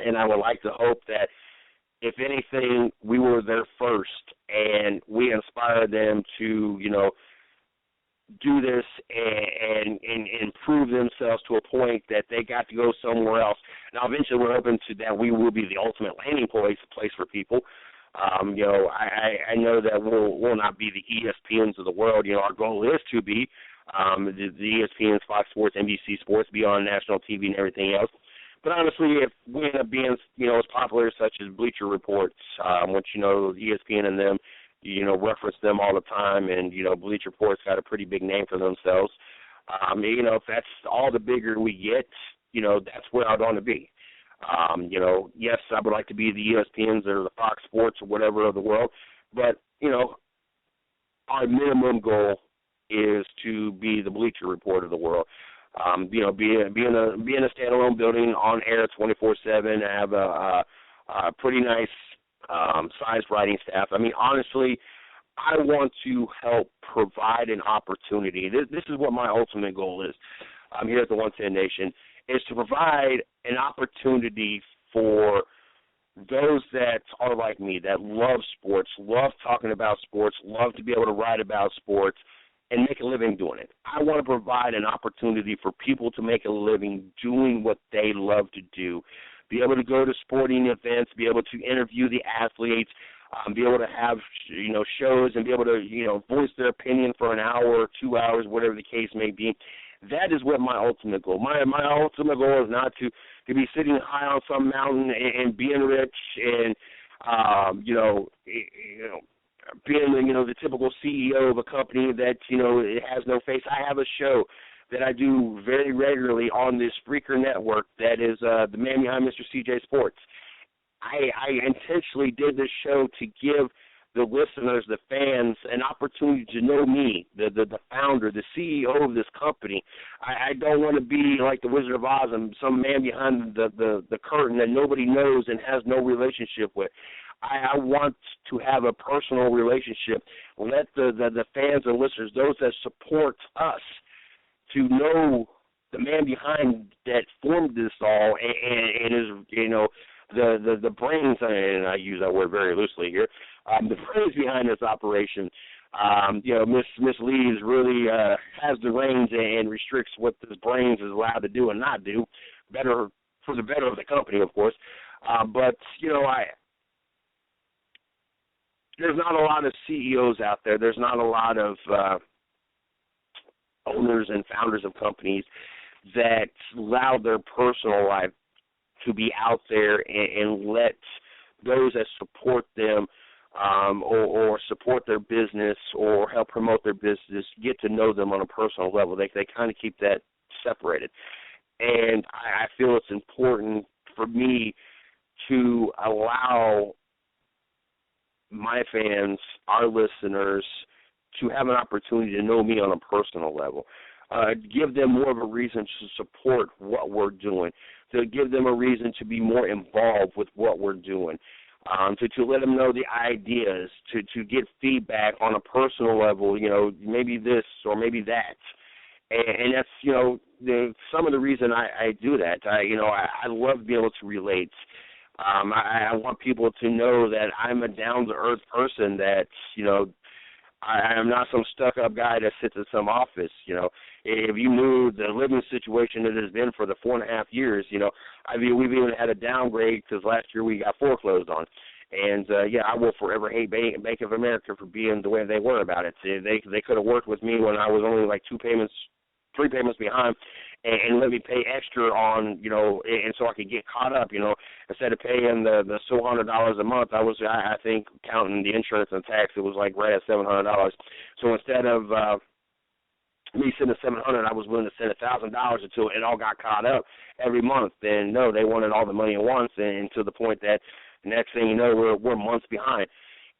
and I would like to hope that if anything, we were there first and we inspired them to, do this and improve themselves to a point that they got to go somewhere else. Now, eventually, we're hoping that we will be the ultimate landing place for people. I know that we'll not be the ESPNs of the world. Our goal is to be the ESPNs, Fox Sports, NBC Sports, be on national TV and everything else. But honestly, if we end up being, as popular such as Bleacher Reports, which, ESPN and them, reference them all the time, and, Bleacher Report's got a pretty big name for themselves. If that's all the bigger we get, that's where I'd want to be. Yes, I would like to be the ESPNs or the Fox Sports or whatever of the world, but, our minimum goal is to be the Bleacher Report of the world. Be in a standalone building on air 24/7, have a pretty nice sized writing staff. Honestly, I want to help provide an opportunity. This is what my ultimate goal is. Here at the 110 Nation, is to provide an opportunity for those that are like me, that love sports, love talking about sports, love to be able to write about sports, and make a living doing it. I want to provide an opportunity for people to make a living doing what they love to do, be able to go to sporting events, be able to interview the athletes, be able to have, shows and be able to, voice their opinion for an hour or 2 hours, whatever the case may be. That is what my ultimate goal. My ultimate goal is not to be sitting high on some mountain and being rich and, being, the typical CEO of a company that, it has no face. I have a show that I do very regularly on this Spreaker network that is the man behind Mr. CJ Sports. I intentionally did this show to give the listeners, the fans, an opportunity to know me, the founder, the CEO of this company. I don't want to be like the Wizard of Oz and some man behind the curtain that nobody knows and has no relationship with. I want to have a personal relationship. Let the fans and listeners, those that support us, to know the man behind that formed this all and is, the brains, and I use that word very loosely here, the brains behind this operation. Miss Lees really has the reins and restricts what the brains is allowed to do and not do, for the better of the company, of course. But, there's not a lot of CEOs out there. There's not a lot of owners and founders of companies that allow their personal life to be out there and let those that support them or support their business or help promote their business get to know them on a personal level. They kind of keep that separated. And I feel it's important for me to allow my fans, our listeners, to have an opportunity to know me on a personal level. Give them more of a reason to support what we're doing, to give them a reason to be more involved with what we're doing, to let them know the ideas, to get feedback on a personal level, maybe this or maybe that. And that's, some of the reason I do that. I love being able to relate. I want people to know that I'm a down-to-earth person, that, I'm not some stuck-up guy that sits in some office. If you knew the living situation it has been for the 4.5 years, we've even had a downgrade because last year we got foreclosed on. And, I will forever hate Bank of America for being the way they were about it. They could have worked with me when I was only like 3 payments behind and let me pay extra on, and so I could get caught up, instead of paying the $100 a month, I think counting the insurance and tax, it was like right at $700. So instead of me sending $700, I was willing to send $1,000 until it all got caught up every month. And no, they wanted all the money at once, and to the point that the next thing you know, we're months behind.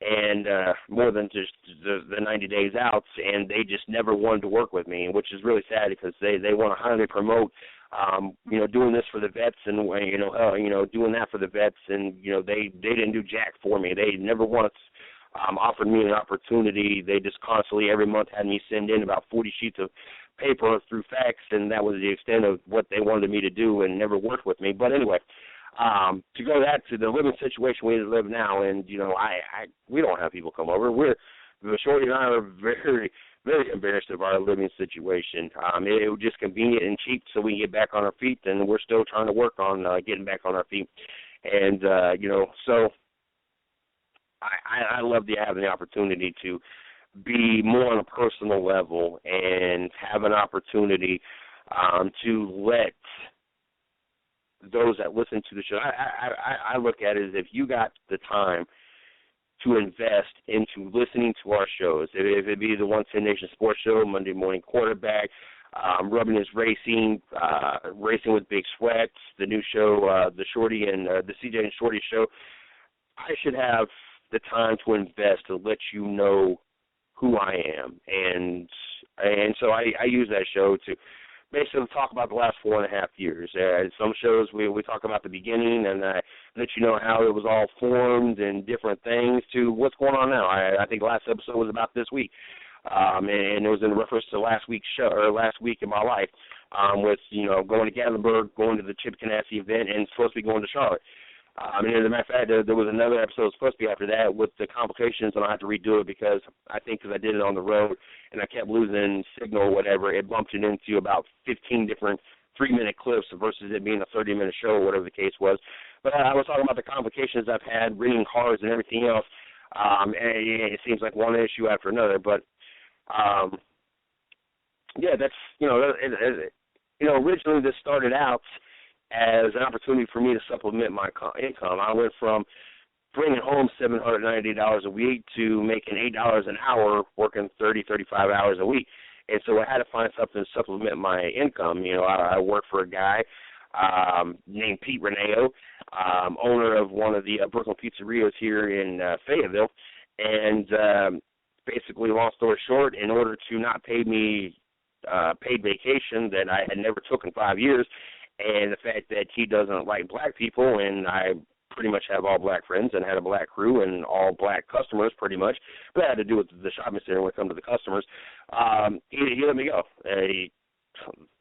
And more than just the 90 days out, and they just never wanted to work with me, which is really sad because they want to highly promote, doing this for the vets and doing that for the vets, and they didn't do jack for me. They never once offered me an opportunity. They just constantly every month had me send in about 40 sheets of paper through fax, and that was the extent of what they wanted me to do, and never worked with me. But anyway. To go back to the living situation we live now, and we don't have people come over. Shorty and I are very, very embarrassed of our living situation. It was just convenient and cheap, so we can get back on our feet, and we're still trying to work on getting back on our feet. And so I love having the opportunity to be more on a personal level and have an opportunity to let those that listen to the show, I look at it as if you got the time to invest into listening to our shows, if it be the 110 Nation Sports Show, Monday Morning Quarterback, Rubbing Is Racing, Racing with Big Sweats, the new show, the Shorty and the CJ and Shorty show, I should have the time to invest to let you know who I am, and so I use that show to basically talk about the last 4.5 years. Some shows we talk about the beginning and let you know how it was all formed and different things to what's going on now. I think the last episode was about this week, and it was in reference to last week's show or last week in my life, with going to Gatlinburg, going to the Chip Ganassi event, and supposed to be going to Charlotte. As a matter of fact, there was another episode supposed to be after that with the complications, and I had to redo it because I did it on the road and I kept losing signal or whatever. It bumped it into about 15 different 3-minute clips versus it being a 30-minute show or whatever the case was. But I was talking about the complications I've had, renting cars and everything else, and it seems like one issue after another. But, that's, originally this started out as an opportunity for me to supplement my income. I went from bringing home $790 a week to making $8 an hour, working 30, 35 hours a week. And so I had to find something to supplement my income. I work for a guy named Pete Reneo, owner of one of the Brooklyn pizzerias here in Fayetteville. And basically, long story short, in order to not pay me paid vacation that I had never took in 5 years, and the fact that he doesn't like black people, and I pretty much have all black friends and had a black crew and all black customers pretty much, but that had to do with the shopping center when it comes to the customers, he let me go.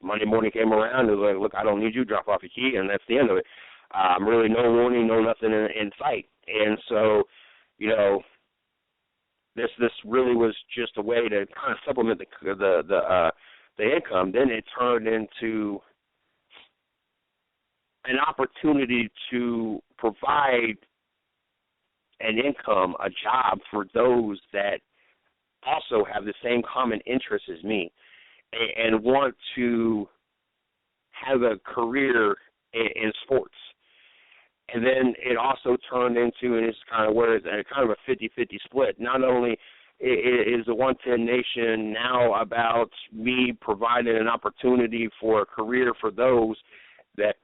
Monday morning came around and was like, look, I don't need you, drop off your key, and that's the end of it. Really no warning, no nothing in sight. And so, this really was just a way to kind of supplement the income. Then it turned into an opportunity to provide an income, a job for those that also have the same common interests as me and want to have a career in sports. And then it also turned into, and it's kind of where it's kind of a 50-50 split. Not only is the 110 Nation now about me providing an opportunity for a career for those that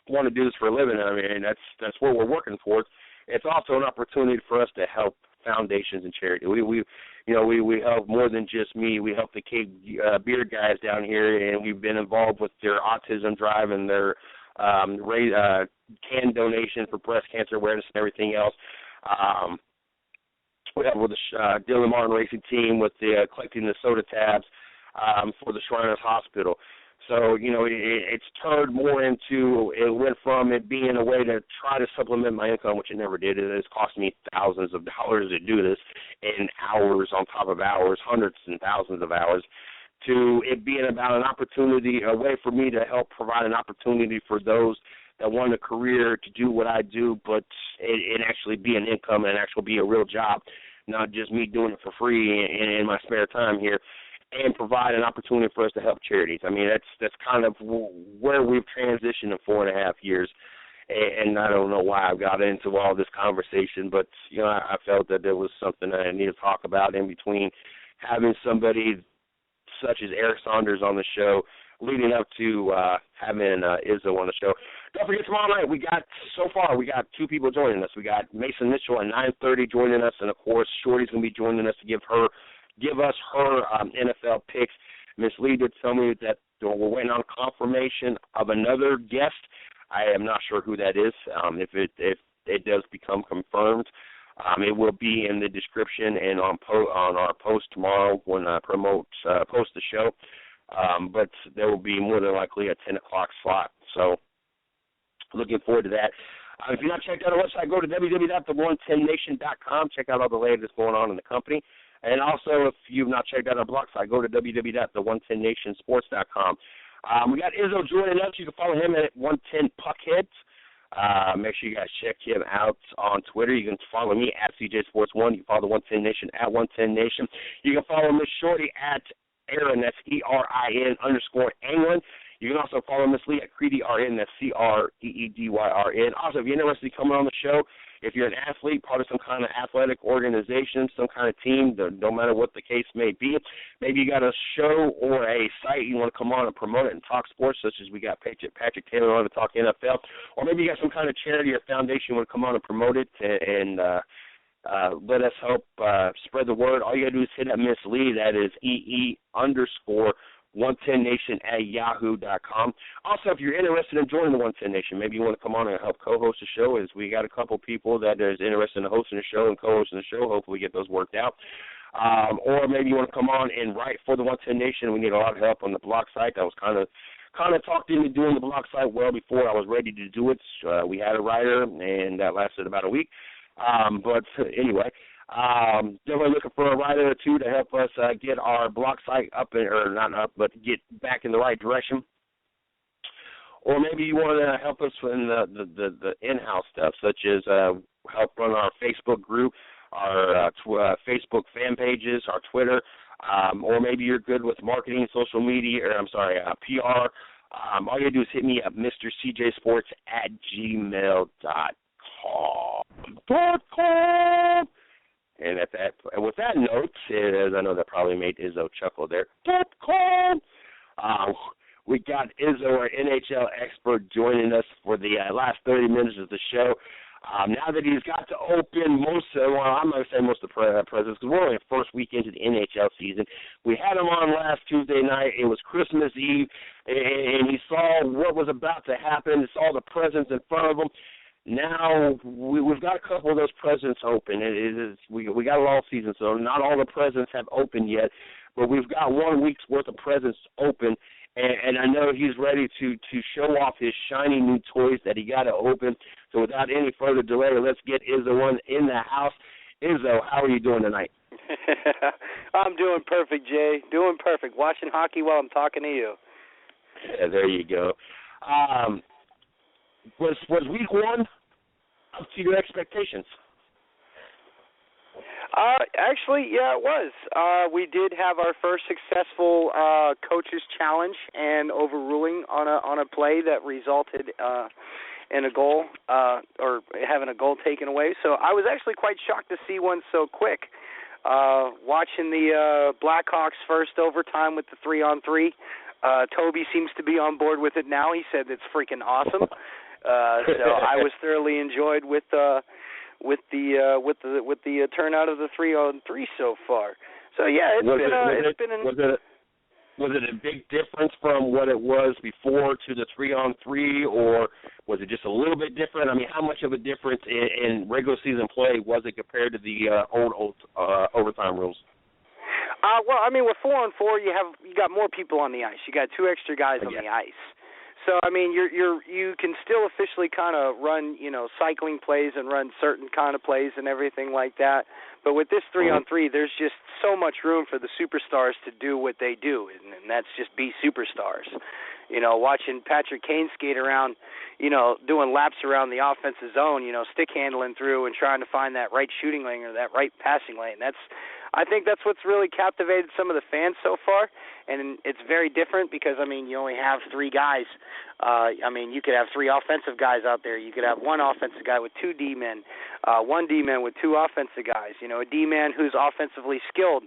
want to do this for a living. I mean, that's what we're working towards. It's also an opportunity for us to help foundations and charity. We help more than just me. We help the Cape Beard guys down here, and we've been involved with their autism drive and their can donation for breast cancer awareness and everything else. We have with the Dylan Martin Racing Team with the collecting the soda tabs for the Shriners Hospital. So, it's turned more into, it went from it being a way to try to supplement my income, which it never did. It's cost me thousands of dollars to do this in hours on top of hours, hundreds and thousands of hours, to it being about an opportunity, a way for me to help provide an opportunity for those that want a career to do what I do, but it actually be an income and actually be a real job, not just me doing it for free in my spare time here, and provide an opportunity for us to help charities. I mean, that's kind of where we've transitioned in 4.5 years, and I don't know why I got into all this conversation, but, I felt that there was something that I needed to talk about in between having somebody such as Eric Saunders on the show, leading up to having Izzo on the show. Don't forget, tomorrow night, we got 2 people joining us. We got Mason Mitchell at 9:30 joining us, and, of course, Shorty's going to be joining us to give us her NFL picks. Miss Lee did tell me that we're waiting on confirmation of another guest. I am not sure who that is. If it does become confirmed, it will be in the description and on our post tomorrow when I post the show. But there will be more than likely a 10 o'clock slot. So looking forward to that. If you're not checked out our website, go to www.the110nation.com. Check out all the latest going on in the company. And also, if you've not checked out our blog site, go to www.the110nationsports.com. We got Izzo joining us. You can follow him at 110 Puckheads. Make sure you guys check him out on Twitter. You can follow me at CJSports1. You can follow the 110 Nation at 110 Nation. You can follow Miss Shorty at Erin, that's ERIN_Anglin. You can also follow Miss Lee at CreedyRN, that's CREEDYRN. Also, if you're interested in coming on the show, if you're an athlete, part of some kind of athletic organization, some kind of team, no matter what the case may be, maybe you got a show or a site you want to come on and promote it and talk sports, such as we got Patrick Taylor on to talk NFL, or maybe you got some kind of charity or foundation you want to come on and promote it and let us help spread the word. All you got to do is hit up Miss Lee. That is EE_110nation@yahoo.com. Also, if you're interested in joining the 110 Nation, maybe you want to come on and help co-host the show, as we got a couple people that is interested in hosting the show and co-hosting the show. Hopefully we get those worked out. Or maybe you want to come on and write for the 110 Nation. We need a lot of help on the blog site. That was kind of talked into doing the blog site well before I was ready to do it. We had a writer, and that lasted about a week. But anyway, definitely looking for a writer or two to help us get our blog site up, or not up, but get back in the right direction. Or maybe you want to help us in the in-house stuff, such as help run our Facebook group, our Facebook fan pages, our Twitter, or maybe you're good with marketing, social media, PR. All you do is hit me at MrCJSports@gmail.com. And with that note, as I know that probably made Izzo chuckle there, we got Izzo, our NHL expert, joining us for the last 30 minutes of the show. Now that he's got to open I'm going to say most of the presents, because we're only the first week into the NHL season. We had him on last Tuesday night. It was Christmas Eve, and he saw what was about to happen. He saw the presents in front of him. Now we've got a couple of those presents open. We got it all season, so not all the presents have opened yet, but we've got 1 week's worth of presents open, and I know he's ready to show off his shiny new toys that he got to open. So without any further delay, let's get Izzo in the house. Izzo, how are you doing tonight?
I'm doing perfect, Jay. Doing perfect. Watching hockey while I'm talking to you.
Yeah, there you go. Was week one up to your expectations?
Actually, yeah, it was. We did have our first successful coaches challenge and overruling on a play that resulted in a goal or having a goal taken away. So I was actually quite shocked to see one so quick. Watching the Blackhawks first overtime with the 3-on-3. Toby seems to be on board with it now. He said it's freaking awesome. So I was thoroughly enjoyed with the turnout of the 3-on-3 so far. So yeah,
Was it a big difference from what it was before to the 3-on-3, or was it just a little bit different? I mean, how much of a difference in regular season play was it compared to the old overtime rules?
Well, I mean, with 4-on-4, you got more people on the ice. You got 2 extra guys on the ice. So I mean, you can still officially kind of run, cycling plays and run certain kind of plays and everything like that. But with this 3-on-3, there's just so much room for the superstars to do what they do, and that's just be superstars. Watching Patrick Kane skate around, doing laps around the offensive zone, stick handling through and trying to find that right shooting lane or that right passing lane. I think that's what's really captivated some of the fans so far, and it's very different because, I mean, you only have 3 guys. You could have 3 offensive guys out there. You could have 1 offensive guy with 2 D-men, 1 D-man with 2 offensive guys. A D-man who's offensively skilled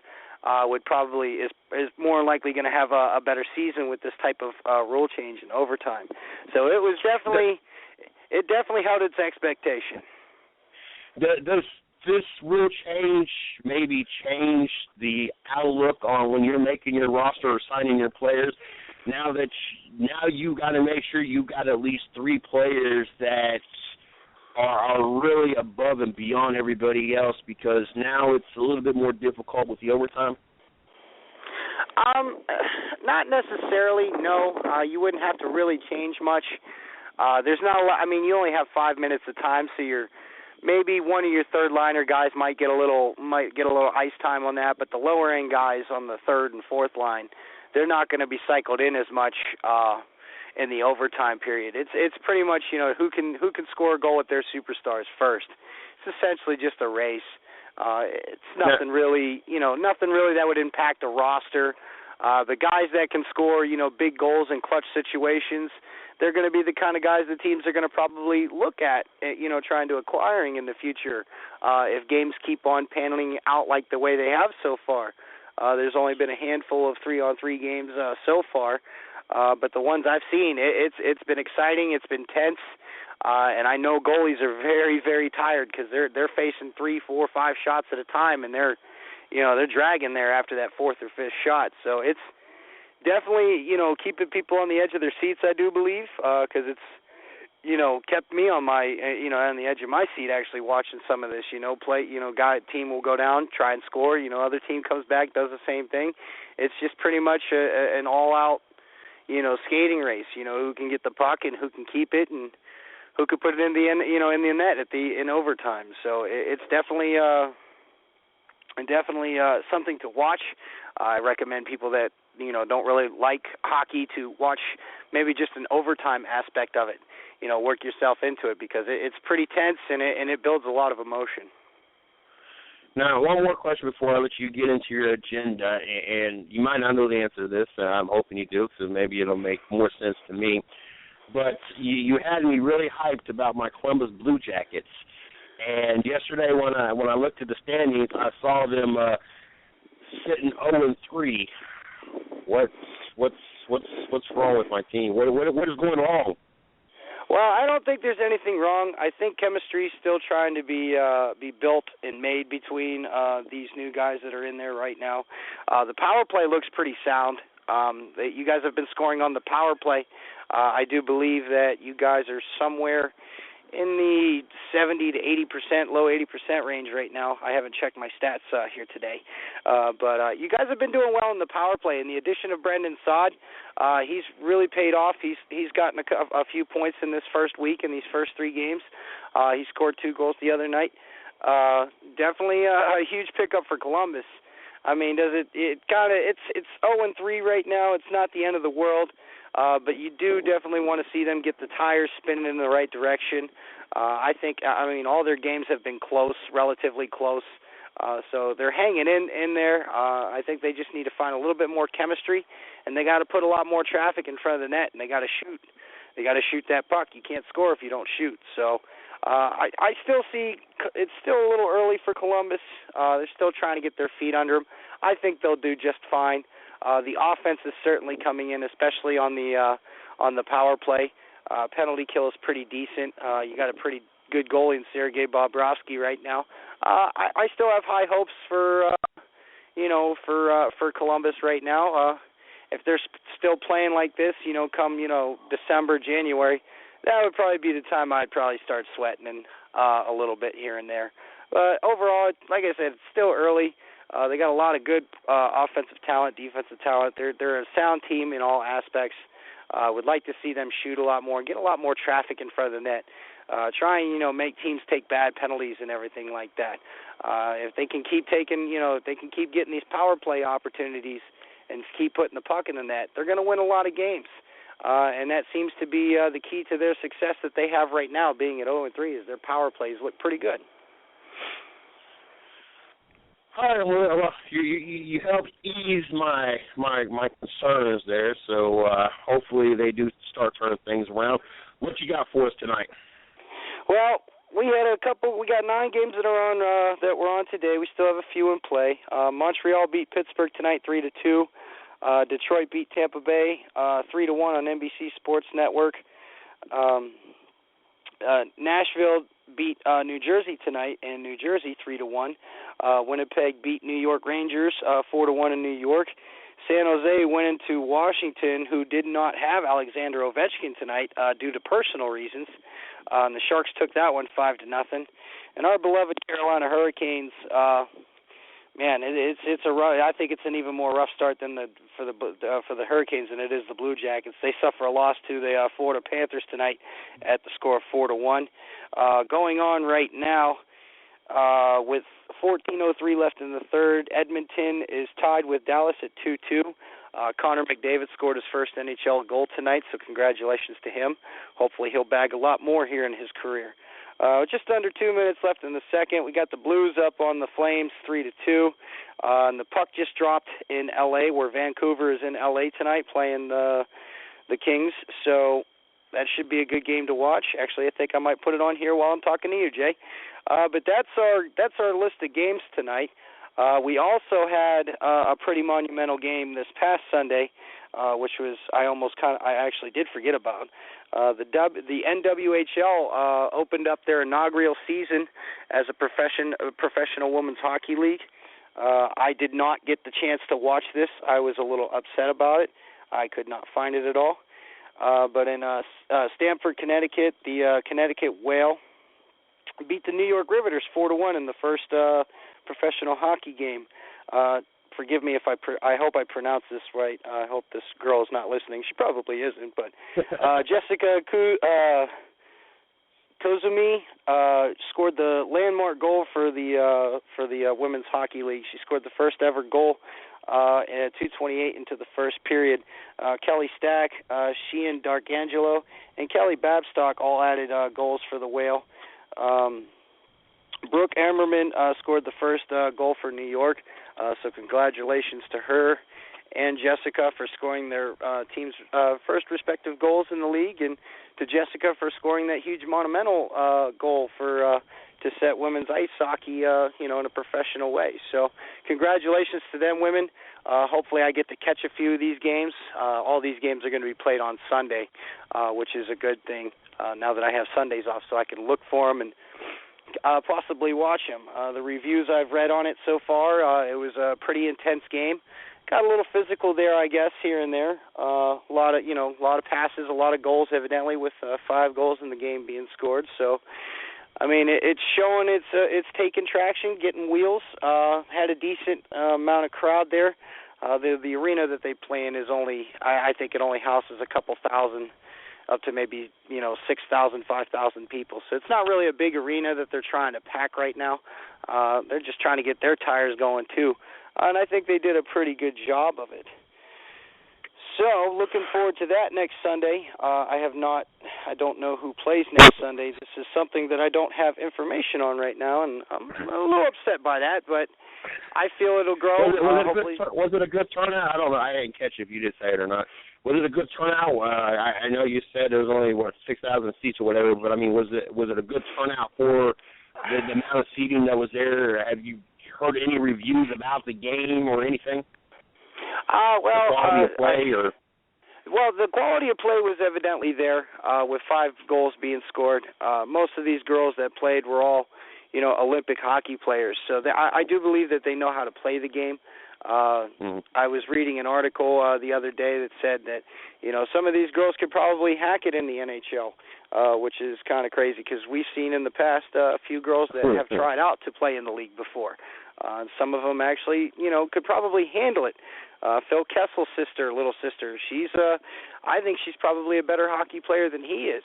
would probably is more likely going to have a better season with this type of rule change in overtime. So it definitely held its expectation.
Does this rule change maybe change the outlook on when you're making your roster or signing your players? Now you got to make sure you got at least 3 players that are really above and beyond everybody else, because now it's a little bit more difficult with the overtime?
Not necessarily, no. You wouldn't have to really change much. There's not a lot. I mean, you only have 5 minutes of time, so maybe one of your third liner guys might get a little ice time on that, but the lower end guys on the third and fourth line, they're not going to be cycled in as much in the overtime period. It's pretty much who can score a goal with their superstars first. It's essentially just a race. It's nothing really that would impact a roster. The guys that can score big goals in clutch situations, they're going to be the kind of guys the teams are going to probably look at, trying to acquiring in the future if games keep on paneling out like the way they have so far. There's only been a handful of 3-on-3 games so far, but the ones I've seen, it's been exciting, it's been tense, and I know goalies are very, very tired because they're facing 3, 4, 5 shots at a time, and they're dragging there after that 4th or 5th shot. So it's definitely, keeping people on the edge of their seats, I do believe, because it's, kept me on my, on the edge of my seat actually watching some of this, team will go down, try and score, other team comes back, does the same thing. It's just pretty much an all-out, skating race, who can get the puck and who can keep it and who could put it in the net in overtime. So it's definitely something to watch. I recommend people that don't really like hockey to watch maybe just an overtime aspect of it. Work yourself into it because it's pretty tense and it builds a lot of emotion.
Now, one more question before I let you get into your agenda, and you might not know the answer to this, and I'm hoping you do, because maybe it'll make more sense to me. But you had me really hyped about my Columbus Blue Jackets, and yesterday when I looked at the standings, I saw them sitting 0-3. What's wrong with my team? What is going wrong?
Well, I don't think there's anything wrong. I think chemistry is still trying to be built and made between these new guys that are in there right now. The power play looks pretty sound. You guys have been scoring on the power play. I do believe that you guys are somewhere in the 70 to 80%, low 80% range right now. I haven't checked my stats here today. But you guys have been doing well in the power play. And the addition of Brendan Saad, he's really paid off. He's gotten a few points in this first week in these first 3 games. He scored 2 goals the other night. Definitely a huge pickup for Columbus. I mean, it's 0-3 right now. It's not the end of the world. But you do definitely want to see them get the tires spinning in the right direction. I think all their games have been close, relatively close. So they're hanging in there. I think they just need to find a little bit more chemistry, and they got to put a lot more traffic in front of the net, and they got to shoot. They got to shoot that puck. You can't score if you don't shoot. So I still see it's still a little early for Columbus. They're still trying to get their feet under them. I think they'll do just fine. The offense is certainly coming in, especially on the power play. Penalty kill is pretty decent. You got a pretty good goalie in Sergei Bobrovsky right now. I still have high hopes for Columbus right now. If they're still playing like this, come December, January, that would probably be the time I'd probably start sweating a little bit here and there. But overall, like I said, it's still early. They got a lot of good offensive talent, defensive talent. They're a sound team in all aspects. Would like to see them shoot a lot more, get a lot more traffic in front of the net. Try and make teams take bad penalties and everything like that. If they can keep taking, if they can keep getting these power play opportunities and keep putting the puck in the net, they're going to win a lot of games. And that seems to be the key to their success that they have right now, being at 0-3, is their power plays look pretty good.
All right, well, you helped ease my concerns there, so hopefully they do start turning things around. What you got for us tonight?
Well, we got 9 games that are on that we're on today. We still have a few in play. Montreal beat Pittsburgh tonight 3-2. Detroit beat Tampa Bay 3-1 on NBC Sports Network. Nashville beat New Jersey tonight in New Jersey 3-1. Winnipeg beat New York Rangers 4-1 in New York. San Jose went into Washington, who did not have Alexander Ovechkin tonight due to personal reasons. And the Sharks took that one 5-0. And our beloved Carolina Hurricanes, it's a rough. I think it's an even more rough start than for the Hurricanes than it is the Blue Jackets. They suffer a loss to the Florida Panthers tonight at the score of 4-1. Going on right now with 14:03 left in the third, Edmonton is tied with Dallas at 2-2. Connor McDavid scored his first NHL goal tonight, so congratulations to him. Hopefully he'll bag a lot more here in his career. Just under 2 minutes left in the second. We got the Blues up on the Flames 3-2. And the puck just dropped in L.A., where Vancouver is in L.A. tonight playing the Kings. So that should be a good game to watch. Actually, I think I might put it on here while I'm talking to you, Jay. But that's our list of games tonight. We also had a pretty monumental game this past Sunday, which was I actually did forget about. The NWHL opened up their inaugural season as a professional women's hockey league. I did not get the chance to watch this. I was a little upset about it. I could not find it at all. But in Stamford, Connecticut, the Connecticut Whale beat the New York Riveters 4-1 in the first professional hockey game. Forgive me if I hope I pronounced this right. I hope this girl is not listening. She probably isn't, but Jessica Kozumi scored the landmark goal for the Women's Hockey League. She scored the first ever goal at 2:28 into the first period. Kelly Stack, Sheehan Darkangelo, and Kelly Babstock all added goals for the Whale. Brooke Ammerman scored the first goal for New York, so congratulations to her and Jessica for scoring their team's first respective goals in the league, and to Jessica for scoring that huge monumental goal for to set women's ice hockey, in a professional way. So congratulations to them women. Hopefully I get to catch a few of these games. All these games are going to be played on Sunday, which is a good thing now that I have Sundays off, so I can look for them and possibly watch them. The reviews I've read on it so far, it was a pretty intense game. Got a little physical there, I guess, here and there. A lot of passes, a lot of goals, evidently, with 5 goals in the game being scored. So, I mean, it's showing it's taking traction, getting wheels. Had a decent amount of crowd there. The arena that they play in is only, I think it only houses a couple thousand, up to maybe 6,000, 5,000 people. So it's not really a big arena that they're trying to pack right now. They're just trying to get their tires going too, and I think they did a pretty good job of it. So looking forward to that next Sunday. I have not I don't know who plays next Sunday. This is something that I don't have information on right now, and I'm a little upset by that, but I feel it'll grow.
Was it a good turnout? I don't know. I didn't catch if you did say it or not. Was it a good turnout? I know you said there was only 6,000 seats or whatever, but I mean, was it a good turnout for the amount of seating that was there? Have you heard any reviews about the game or anything?
Well,
the quality of play or.
Well, the quality of play was evidently there, with 5 goals being scored. Most of these girls that played were all, Olympic hockey players. So I do believe that they know how to play the game. I was reading an article the other day that said that, some of these girls could probably hack it in the NHL, which is kind of crazy because we've seen in the past a few girls that have tried out to play in the league before. Some of them actually, could probably handle it. Phil Kessel's little sister, I think she's probably a better hockey player than he is.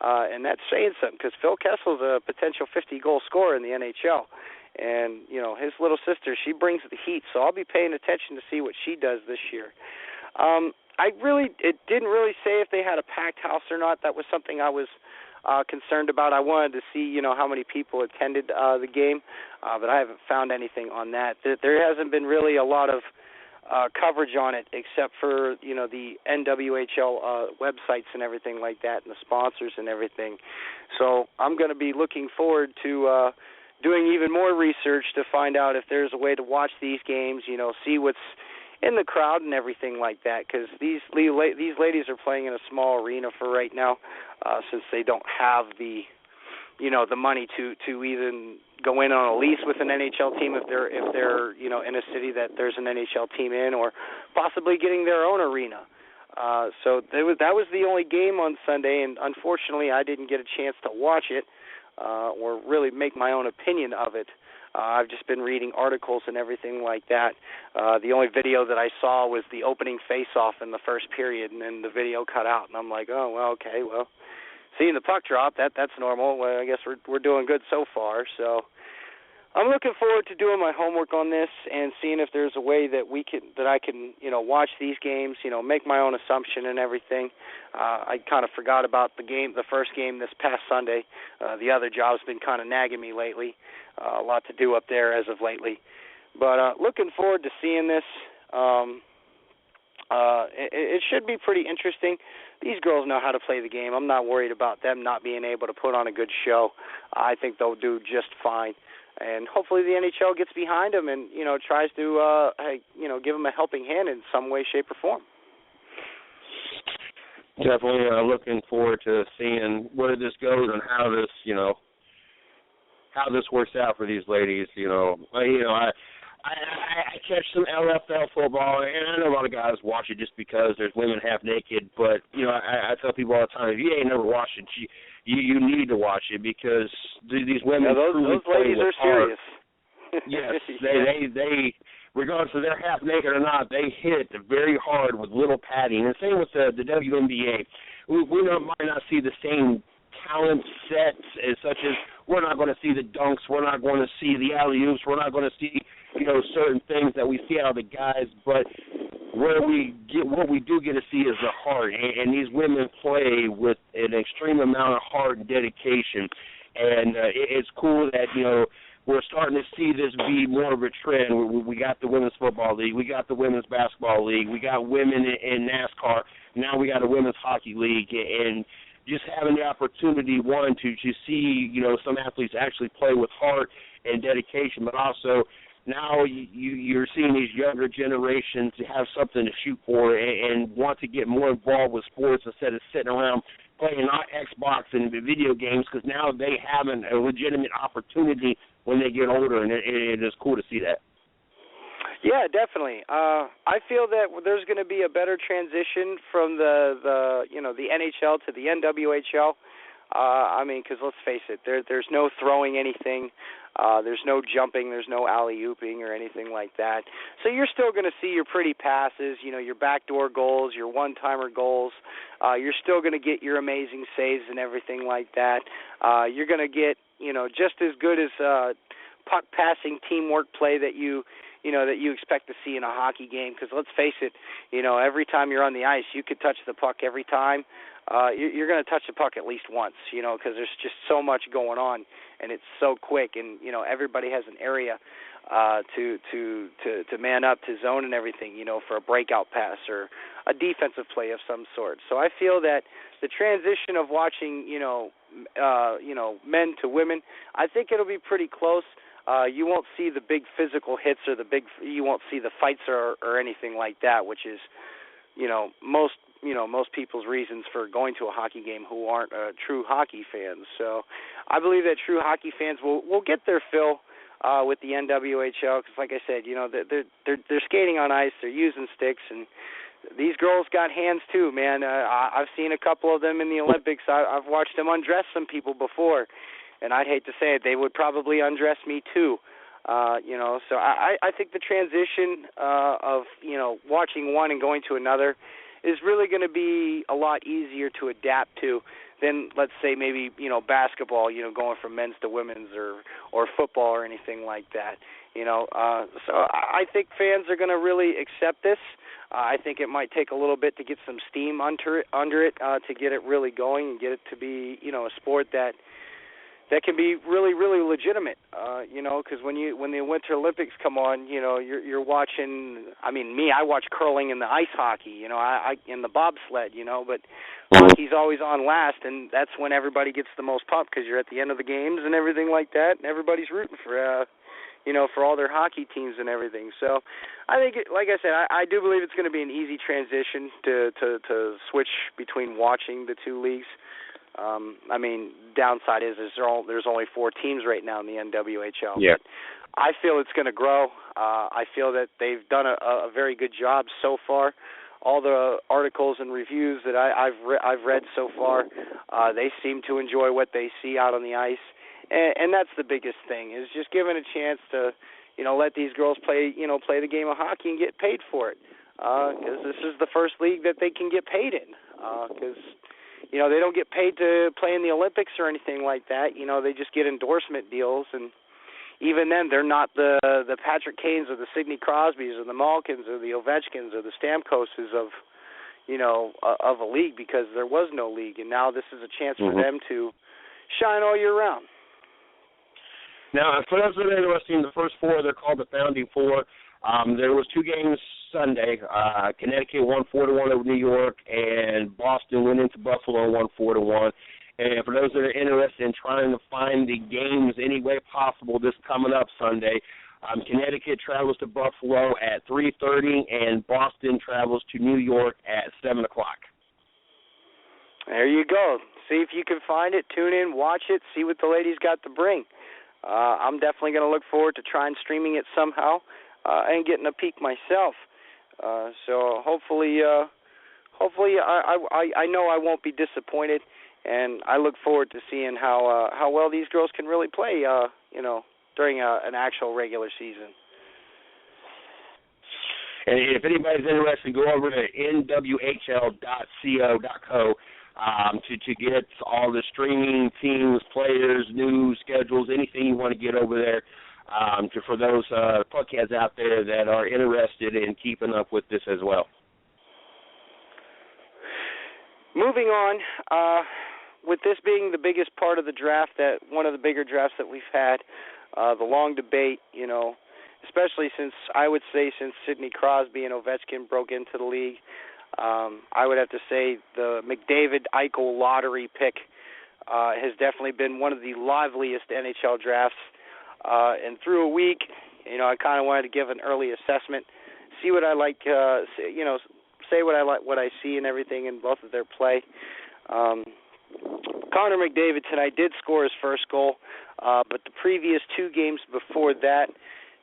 And that's saying something because Phil Kessel's a potential 50-goal scorer in the NHL. And, his little sister, she brings the heat, so I'll be paying attention to see what she does this year. It didn't really say if they had a packed house or not. That was something I was concerned about. I wanted to see, how many people attended the game, but I haven't found anything on that. There hasn't been really a lot of coverage on it except for, the NWHL websites and everything like that and the sponsors and everything. So I'm going to be looking forward to doing even more research to find out if there's a way to watch these games, see what's in the crowd and everything like that, because these ladies are playing in a small arena for right now, since they don't have the money to even go in on a lease with an NHL team if they're in a city that there's an NHL team in, or possibly getting their own arena. So that was the only game on Sunday, and unfortunately I didn't get a chance to watch it or really make my own opinion of it. I've just been reading articles and everything like that. The only video that I saw was the opening face-off in the first period, and then the video cut out, and I'm like, oh, well, okay, well, seeing the puck drop, that's normal. Well, I guess we're doing good so far. So I'm looking forward to doing my homework on this and seeing if there's a way that I can watch these games, make my own assumption and everything. I kind of forgot about the first game this past Sunday. The other job's been kind of nagging me lately. A lot to do up there as of lately. But looking forward to seeing this. It should be pretty interesting. These girls know how to play the game. I'm not worried about them not being able to put on a good show. I think they'll do just fine. And hopefully the NHL gets behind them and, tries to, give them a helping hand in some way, shape, or form.
Definitely looking forward to seeing where this goes and how this, how this works out for these ladies. I catch some LFL football, and I know a lot of guys watch it just because there's women half naked. But I tell people all the time, if you ain't never watched it, you need to watch it because these women
those ladies are serious.
Yes, they regardless if they're half naked or not, they hit very hard with little padding. And same with the WNBA. We might not see the same talent sets as such as we're not going to see the dunks, we're not going to see the alley-oops, we're not going to see certain things that we see out of the guys, but what we do get to see is the heart, and these women play with an extreme amount of heart and dedication, and it's cool that we're starting to see this be more of a trend. We got the Women's Football League, we got the Women's Basketball League, we got women in NASCAR, now we got a Women's Hockey League, and just having the opportunity, one, to see, some athletes actually play with heart and dedication, but also now you're seeing these younger generations have something to shoot for and want to get more involved with sports instead of sitting around playing Xbox and video games, because now they have a legitimate opportunity when they get older, and it is cool to see that.
Yeah, definitely. I feel that there's going to be a better transition from the NHL to the NWHL. Because let's face it, there's no throwing anything, there's no jumping, there's no alley-ooping or anything like that. So you're still going to see your pretty passes, your backdoor goals, your one-timer goals. You're still going to get your amazing saves and everything like that. You're going to get, just as good as puck passing teamwork play that you that you expect to see in a hockey game. Because let's face it, every time you're on the ice, you could touch the puck every time. You're going to touch the puck at least once, because there's just so much going on, and it's so quick, and everybody has an area to man up, to zone and everything, for a breakout pass or a defensive play of some sort. So I feel that the transition of watching, men to women, I think it'll be pretty close. You won't see the big physical hits or you won't see the fights or anything like that, which is, most people's reasons for going to a hockey game who aren't true hockey fans. So I believe that true hockey fans will get their fill with the NWHL, because, like I said, they're skating on ice, they're using sticks, and these girls got hands too, man. I've seen a couple of them in the Olympics. I've watched them undress some people before, and I'd hate to say it, they would probably undress me too. So I think the transition of watching one and going to another is really going to be a lot easier to adapt to than, let's say, maybe basketball, going from men's to women's, or football or anything like that. So I think fans are going to really accept this. I think it might take a little bit to get some steam under it to get it really going and get it to be a sport that can be really, really legitimate, because when the Winter Olympics come on, you're watching. I mean, I watch curling and the ice hockey, I in the bobsled, but hockey's always on last, and that's when everybody gets the most pumped, because you're at the end of the games and everything like that, and everybody's rooting for, for all their hockey teams and everything. So I think, like I said, I do believe it's going to be an easy transition to switch between watching the two leagues. Downside is there's only 4 teams right now in the NWHL.
Yeah.
But I feel it's going to grow. I feel that they've done a very good job so far. All the articles and reviews that I've read so far, they seem to enjoy what they see out on the ice, and that's the biggest thing, is just giving a chance to, let these girls play the game of hockey and get paid for it. Because this is the first league that they can get paid in. Because they don't get paid to play in the Olympics or anything like that. They just get endorsement deals, and even then, they're not the Patrick Kanes or the Sidney Crosbys or the Malkins or the Ovechkins or the Stamkoses of a league, because there was no league, and now this is a chance for them to shine all year round.
Now, for those that are interested, the first 4, they're called the Founding 4. There was 2 games Sunday. Connecticut won 4-1 over New York, and Boston went into Buffalo and won 4-1. And for those that are interested in trying to find the games any way possible this coming up Sunday, Connecticut travels to Buffalo at 3:30, and Boston travels to New York at 7 o'clock.
There you go. See if you can find it, tune in, watch it, see what the ladies got to bring. I'm definitely going to look forward to trying streaming it somehow and getting a peek myself. So hopefully I know I won't be disappointed, and I look forward to seeing how well these girls can really play, during an actual regular season.
And if anybody's interested, go over to nwhl.co.co to get all the streaming, teams, players, news, schedules, anything you want to get over there. For those puckheads out there that are interested in keeping up with this as well.
Moving on, with this being the biggest part of the draft, one of the bigger drafts that we've had, the long debate, especially since Sidney Crosby and Ovechkin broke into the league, I would have to say the McDavid-Eichel lottery pick has definitely been one of the liveliest NHL drafts. And through a week, I kind of wanted to give an early assessment, see what I like, say what I like, what I see and everything in both of their play. Connor McDavid tonight did score his first goal, but the previous 2 games before that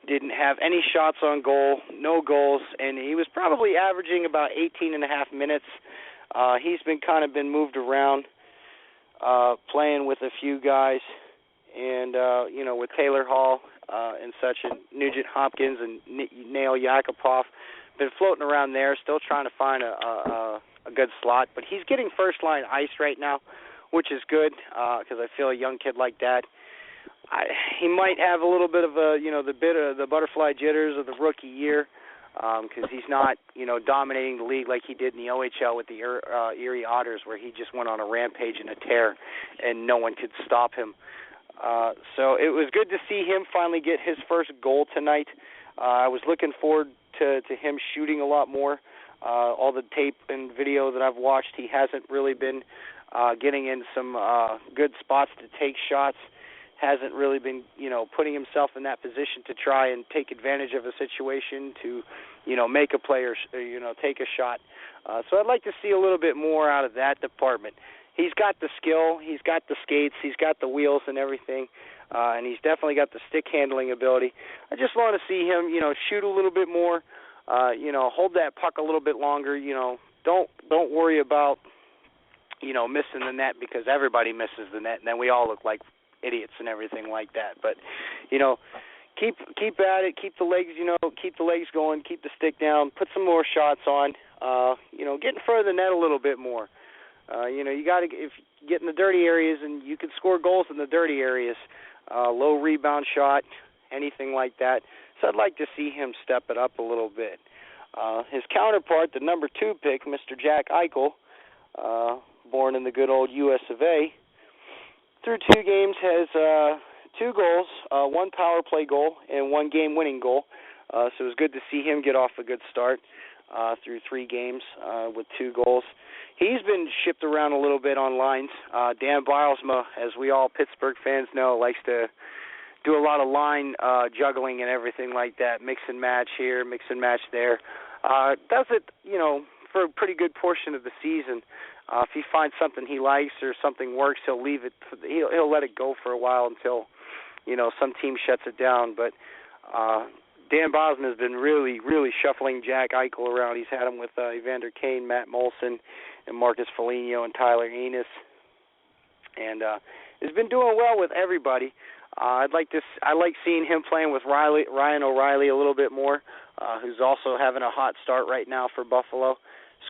didn't have any shots on goal, no goals, and he was probably averaging about 18 and a half minutes. He's been moved around, playing with a few guys, and with Taylor Hall and such, and Nugent Hopkins and Nail Yakupov, been floating around there, still trying to find a good slot. But he's getting first line ice right now, which is good, because I feel a young kid like that he might have a little bit of the butterfly jitters of the rookie year, because he's not dominating the league like he did in the OHL with the Erie Otters, where he just went on a rampage and a tear, and no one could stop him. So it was good to see him finally get his first goal tonight. I was looking forward to him shooting a lot more. All the tape and video that I've watched, he hasn't really been getting in some good spots to take shots. Hasn't really been, putting himself in that position to try and take advantage of a situation to, make a play or, take a shot. So I'd like to see a little bit more out of that department. He's got the skill, he's got the skates, he's got the wheels and everything, and he's definitely got the stick handling ability. I just want to see him, shoot a little bit more, hold that puck a little bit longer. Don't worry about, missing the net, because everybody misses the net, and then we all look like idiots and everything like that. But keep at it, keep the legs going, keep the stick down, put some more shots on. Get in front of the net a little bit more. You got to get in the dirty areas, and you can score goals in the dirty areas. Low rebound shot, anything like that. So I'd like to see him step it up a little bit. His counterpart, the number 2 pick, Mr. Jack Eichel, born in the good old U.S. of A., through 2 games has 2 goals, 1 power play goal, and 1 game-winning goal. So it was good to see him get off a good start through 3 games with 2 goals. He's been shipped around a little bit on lines. Dan Bilesma, as we all Pittsburgh fans know, likes to do a lot of line juggling and everything like that, mix and match here, mix and match there. Does it, for a pretty good portion of the season. If he finds something he likes or something works, he'll leave it. He'll let it go for a while until, some team shuts it down. But Dan Bosman has been really, really shuffling Jack Eichel around. He's had him with Evander Kane, Matt Molson, and Marcus Foligno and Tyler Enos, and has been doing well with everybody. I like seeing him playing with Ryan O'Reilly a little bit more, who's also having a hot start right now for Buffalo,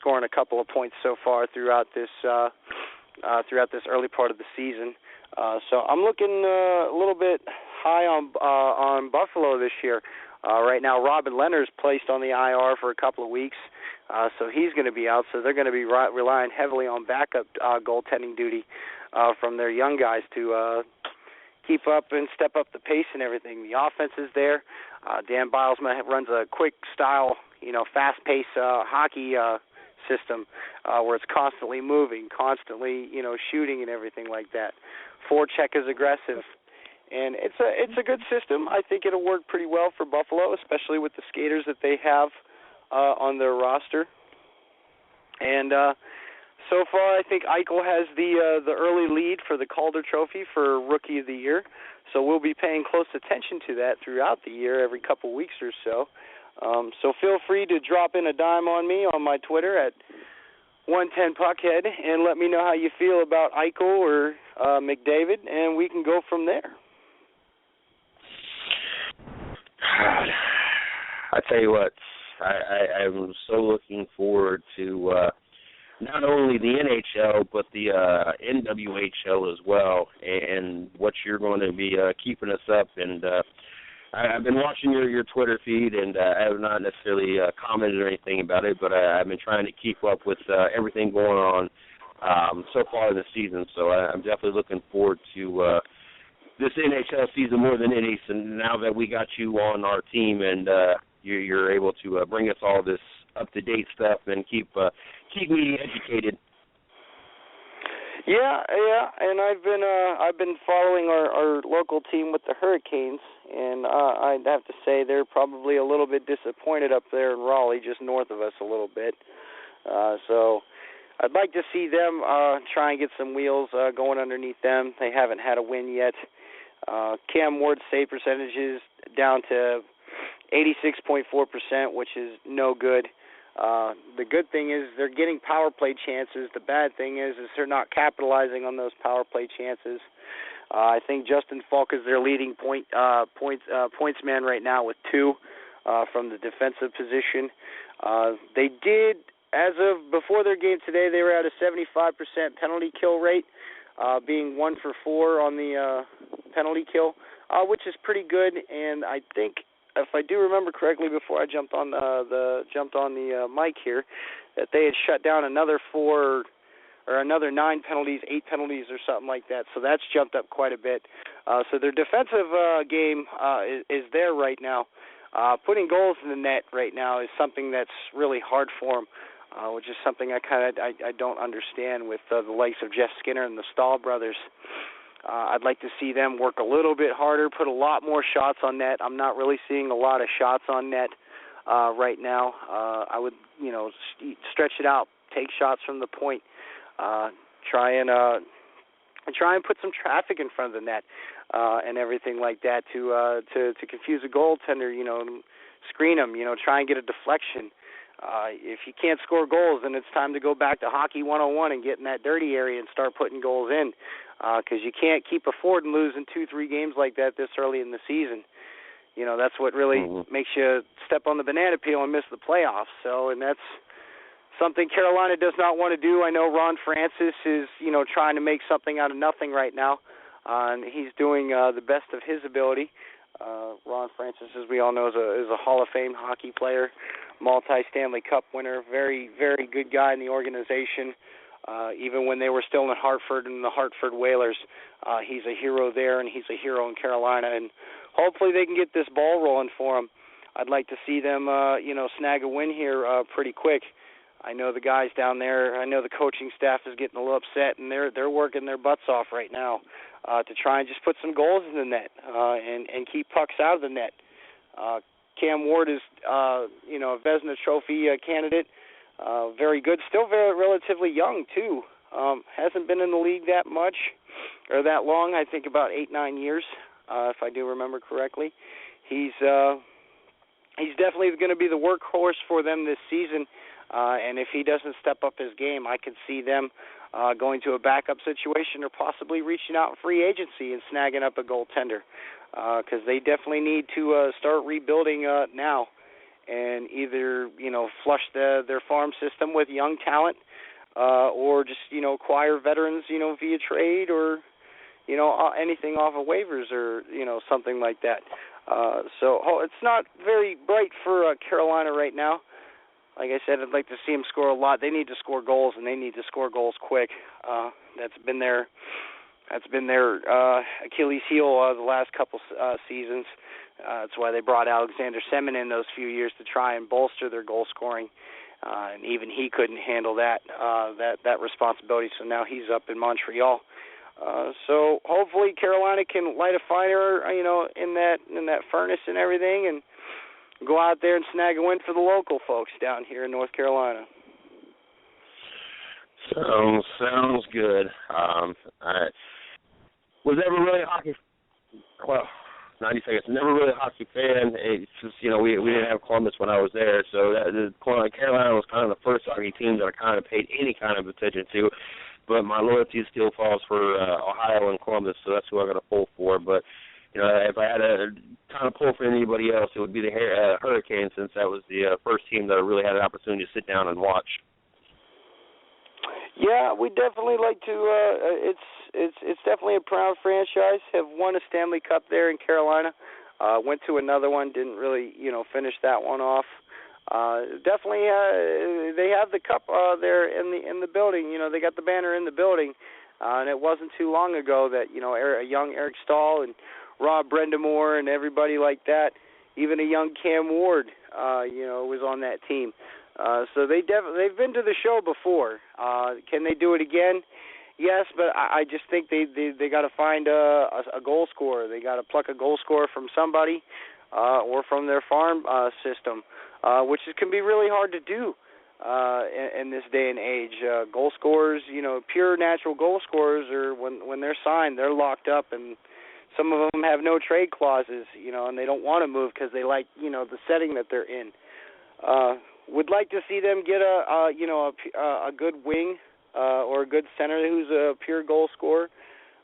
scoring a couple of points so far throughout this early part of the season. So I'm looking a little bit high on Buffalo this year. Right now, Robin Leonard's placed on the IR for a couple of weeks, so he's going to be out. So they're going to be relying heavily on backup goaltending duty from their young guys to keep up and step up the pace and everything. The offense is there. Dan Bilesma runs a quick style, fast-paced hockey system where it's constantly moving, constantly, shooting and everything like that. Forecheck is aggressive. And it's a good system. I think it'll work pretty well for Buffalo, especially with the skaters that they have on their roster. And so far, I think Eichel has the early lead for the Calder Trophy for Rookie of the Year. So we'll be paying close attention to that throughout the year, every couple of weeks or so. So feel free to drop in a dime on me on my Twitter at 110 Puckhead and let me know how you feel about Eichel or McDavid, and we can go from there.
I tell you what, I'm so looking forward to not only the NHL but the NWHL as well, and what you're going to be keeping us up. And I've been watching your Twitter feed, and I have not necessarily commented or anything about it, but I've been trying to keep up with everything going on so far this season. So I'm definitely looking forward to this NHL season more than any. So now that we got you on our team, and you're able to bring us all this up-to-date stuff and keep me educated.
Yeah, and I've been following our local team with the Hurricanes, and I'd have to say they're probably a little bit disappointed up there in Raleigh, just north of us a little bit. So I'd like to see them try and get some wheels going underneath them. They haven't had a win yet. Cam Ward's save percentage is down to 86.4%, which is no good. The good thing is they're getting power play chances. The bad thing is they're not capitalizing on those power play chances. I think Justin Falk is their leading points man right now with 2 from the defensive position. They did, as of before their game today, they were at a 75% penalty kill rate. being 1 for 4 on the penalty kill, which is pretty good. And I think, if I do remember correctly, before I jumped on the mic here, that they had shut down another 4 or another 9 penalties, 8 penalties, or something like that. So that's jumped up quite a bit. So their defensive game is there right now. Putting goals in the net right now is something that's really hard for them, which is something I don't understand with the likes of Jeff Skinner and the Stahl brothers. I'd like to see them work a little bit harder, put a lot more shots on net. I'm not really seeing a lot of shots on net right now. I would, stretch it out, take shots from the point, try and put some traffic in front of the net and everything like that to confuse a goaltender. Screen them. Try and get a deflection. If you can't score goals, then it's time to go back to Hockey 101 and get in that dirty area and start putting goals in, because you can't keep affording losing 2-3 games like that this early in the season. That's what really makes you step on the banana peel and miss the playoffs. So, and that's something Carolina does not want to do. I know Ron Francis is, trying to make something out of nothing right now, and he's doing the best of his ability. Ron Francis, as we all know, is a Hall of Fame hockey player, multi-Stanley Cup winner, very, very good guy in the organization. Even when they were still in Hartford and the Hartford Whalers, he's a hero there, and he's a hero in Carolina. And hopefully they can get this ball rolling for him. I'd like to see them, snag a win here pretty quick. I know the guys down there, I know the coaching staff is getting a little upset, and they're working their butts off right now to try and just put some goals in the net and keep pucks out of the net. Cam Ward is, a Vezina Trophy candidate, very good, still very relatively young too. Hasn't been in the league that much or that long. I think about 8-9 years, if I do remember correctly. He's definitely going to be the workhorse for them this season. And if he doesn't step up his game, I could see them going to a backup situation or possibly reaching out in free agency and snagging up a goaltender, because they definitely need to start rebuilding now and either, flush their farm system with young talent or just, acquire veterans, via trade or, anything off of waivers or, something like that. So it's not very bright for Carolina right now. Like I said, I'd like to see them score a lot. They need to score goals, and they need to score goals quick. That's been their Achilles heel the last couple seasons. That's why they brought Alexander Semin in those few years to try and bolster their goal scoring. And even he couldn't handle that responsibility. So now he's up in Montreal. So hopefully Carolina can light a fire, in that furnace and everything, and go out there and snag a win for the local folks down here in North Carolina.
Sounds good. I was never really a hockey. Well, 90 seconds. Never really a hockey fan. It's just, we didn't have Columbus when I was there, so Carolina was kind of the first hockey team that I kind of paid any kind of attention to. But my loyalty still falls for Ohio and Columbus, so that's who I'm going to pull for. But if I had to kind of pull for anybody else, it would be the Hurricanes, since that was the first team that I really had an opportunity to sit down and watch.
Yeah, we definitely like to. It's definitely a proud franchise. Have won a Stanley Cup there in Carolina. Went to another one, didn't really finish that one off. Definitely, they have the cup there in the building. They got the banner in the building, and it wasn't too long ago that a young Eric Stahl and Rob Brendamore and everybody like that, even a young Cam Ward, was on that team. So they've been to the show before. Can they do it again? Yes, but I just think they got to find a goal scorer. They got to pluck a goal scorer from somebody or from their farm system, which can be really hard to do in this day and age. Goal scorers, pure natural goal scorers, are when they're signed, they're locked up, and some of them have no trade clauses, and they don't want to move because they like, the setting that they're in. Would like to see them get a good wing or a good center who's a pure goal scorer.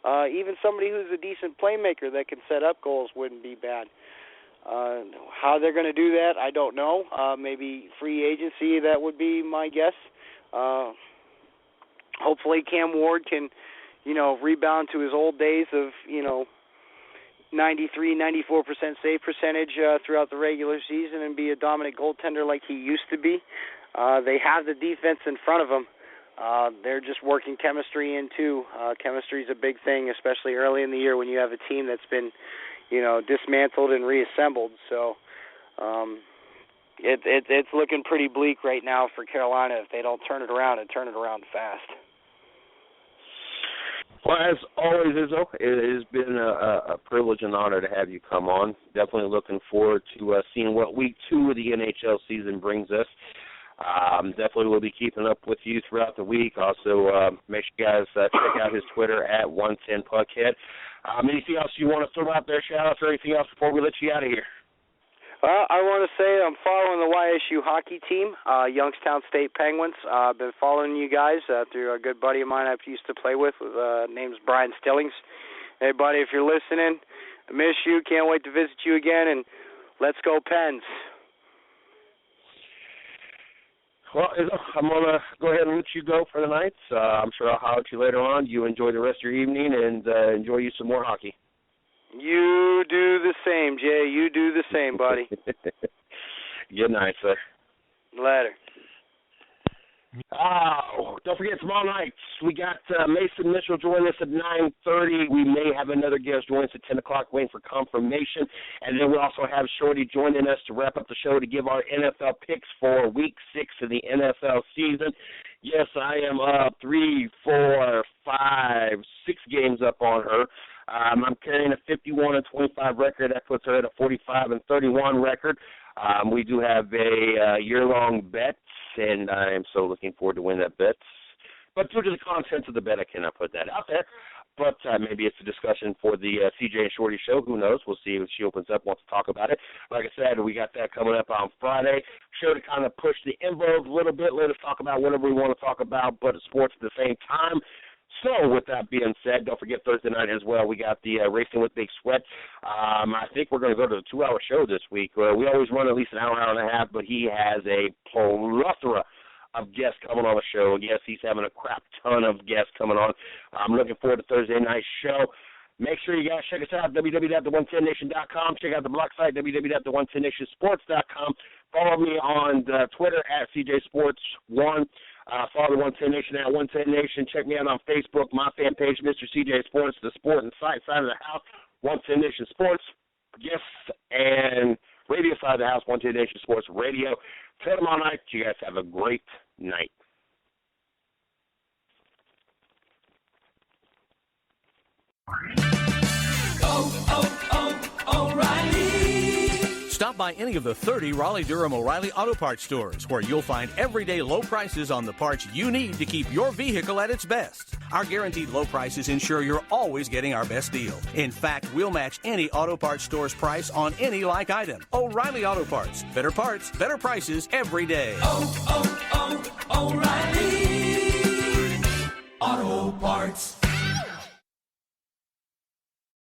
Even somebody who's a decent playmaker that can set up goals wouldn't be bad. How they're going to do that, I don't know. Maybe free agency, that would be my guess. Hopefully Cam Ward can, rebound to his old days of, 93, 94% save percentage throughout the regular season and be a dominant goaltender like he used to be. They have the defense in front of them. They're just working chemistry in, too. Chemistry is a big thing, especially early in the year when you have a team that's been, dismantled and reassembled. So it's looking pretty bleak right now for Carolina if they don't turn it around and turn it around fast.
Well, as always, Izzo, it has been a privilege and honor to have you come on. Definitely looking forward to seeing what Week 2 of the NHL season brings us. Definitely will be keeping up with you throughout the week. Also, make sure you guys check out his Twitter at 110Puckhead. Anything else you want to throw out there, shout-outs or anything else before we let you out of here?
I want to say I'm following the YSU hockey team, Youngstown State Penguins. I've been following you guys through a good buddy of mine I used to play with. Name's Brian Stillings. Hey, buddy, if you're listening, I miss you. Can't wait to visit you again, and let's go Pens.
Well, I'm going to go ahead and let you go for the night. I'm sure I'll holler at you later on. You enjoy the rest of your evening and enjoy you some more hockey.
You do the same, Jay. You do the same, buddy.
Good night, sir.
Later.
Oh, don't forget, tomorrow night, we got Mason Mitchell joining us at 9:30. We may have another guest join us at 10 o'clock waiting for confirmation. And then we also have Shorty joining us to wrap up the show to give our NFL picks for Week 6 of the NFL season. Yes, I am up 3, 4, 5, 6 games up on her. I'm carrying a 51-25 record. That puts her at a 45-31 record. We do have a year-long bet, and I am so looking forward to winning that bet. But due to the contents of the bet, I cannot put that out there. But maybe it's a discussion for the CJ and Shorty show. Who knows? We'll see if she opens up, wants to talk about it. Like I said, we got that coming up on Friday. Show to kind of push the envelope a little bit. Let us talk about whatever we want to talk about, but sports at the same time. So, with that being said, don't forget Thursday night as well. We got the Racing with Big Sweat. I think we're going to go to the 2-hour show this week. We always run at least an hour, hour and a half, but he has a plethora of guests coming on the show. Yes, he's having a crap ton of guests coming on. I'm looking forward to Thursday night's show. Make sure you guys check us out, www.the110nation.com. Check out the blog site, www.the110nationsports.com. Follow me on Twitter at CJSports1. Follow the 110 Nation at 110 Nation. Check me out on Facebook, my fan page, Mr. CJ Sports, the sport and site side of the house, 110 Nation Sports. Yes, and radio side of the house, 110 Nation Sports Radio. Till tomorrow night, you guys have a great night.
O'Reilly. Stop by any of the 30 Raleigh-Durham O'Reilly Auto Parts stores where you'll find everyday low prices on the parts you need to keep your vehicle at its best. Our guaranteed low prices ensure you're always getting our best deal. In fact, we'll match any auto parts store's price on any like item. O'Reilly Auto Parts. Better parts, better prices every day. O'Reilly Auto Parts.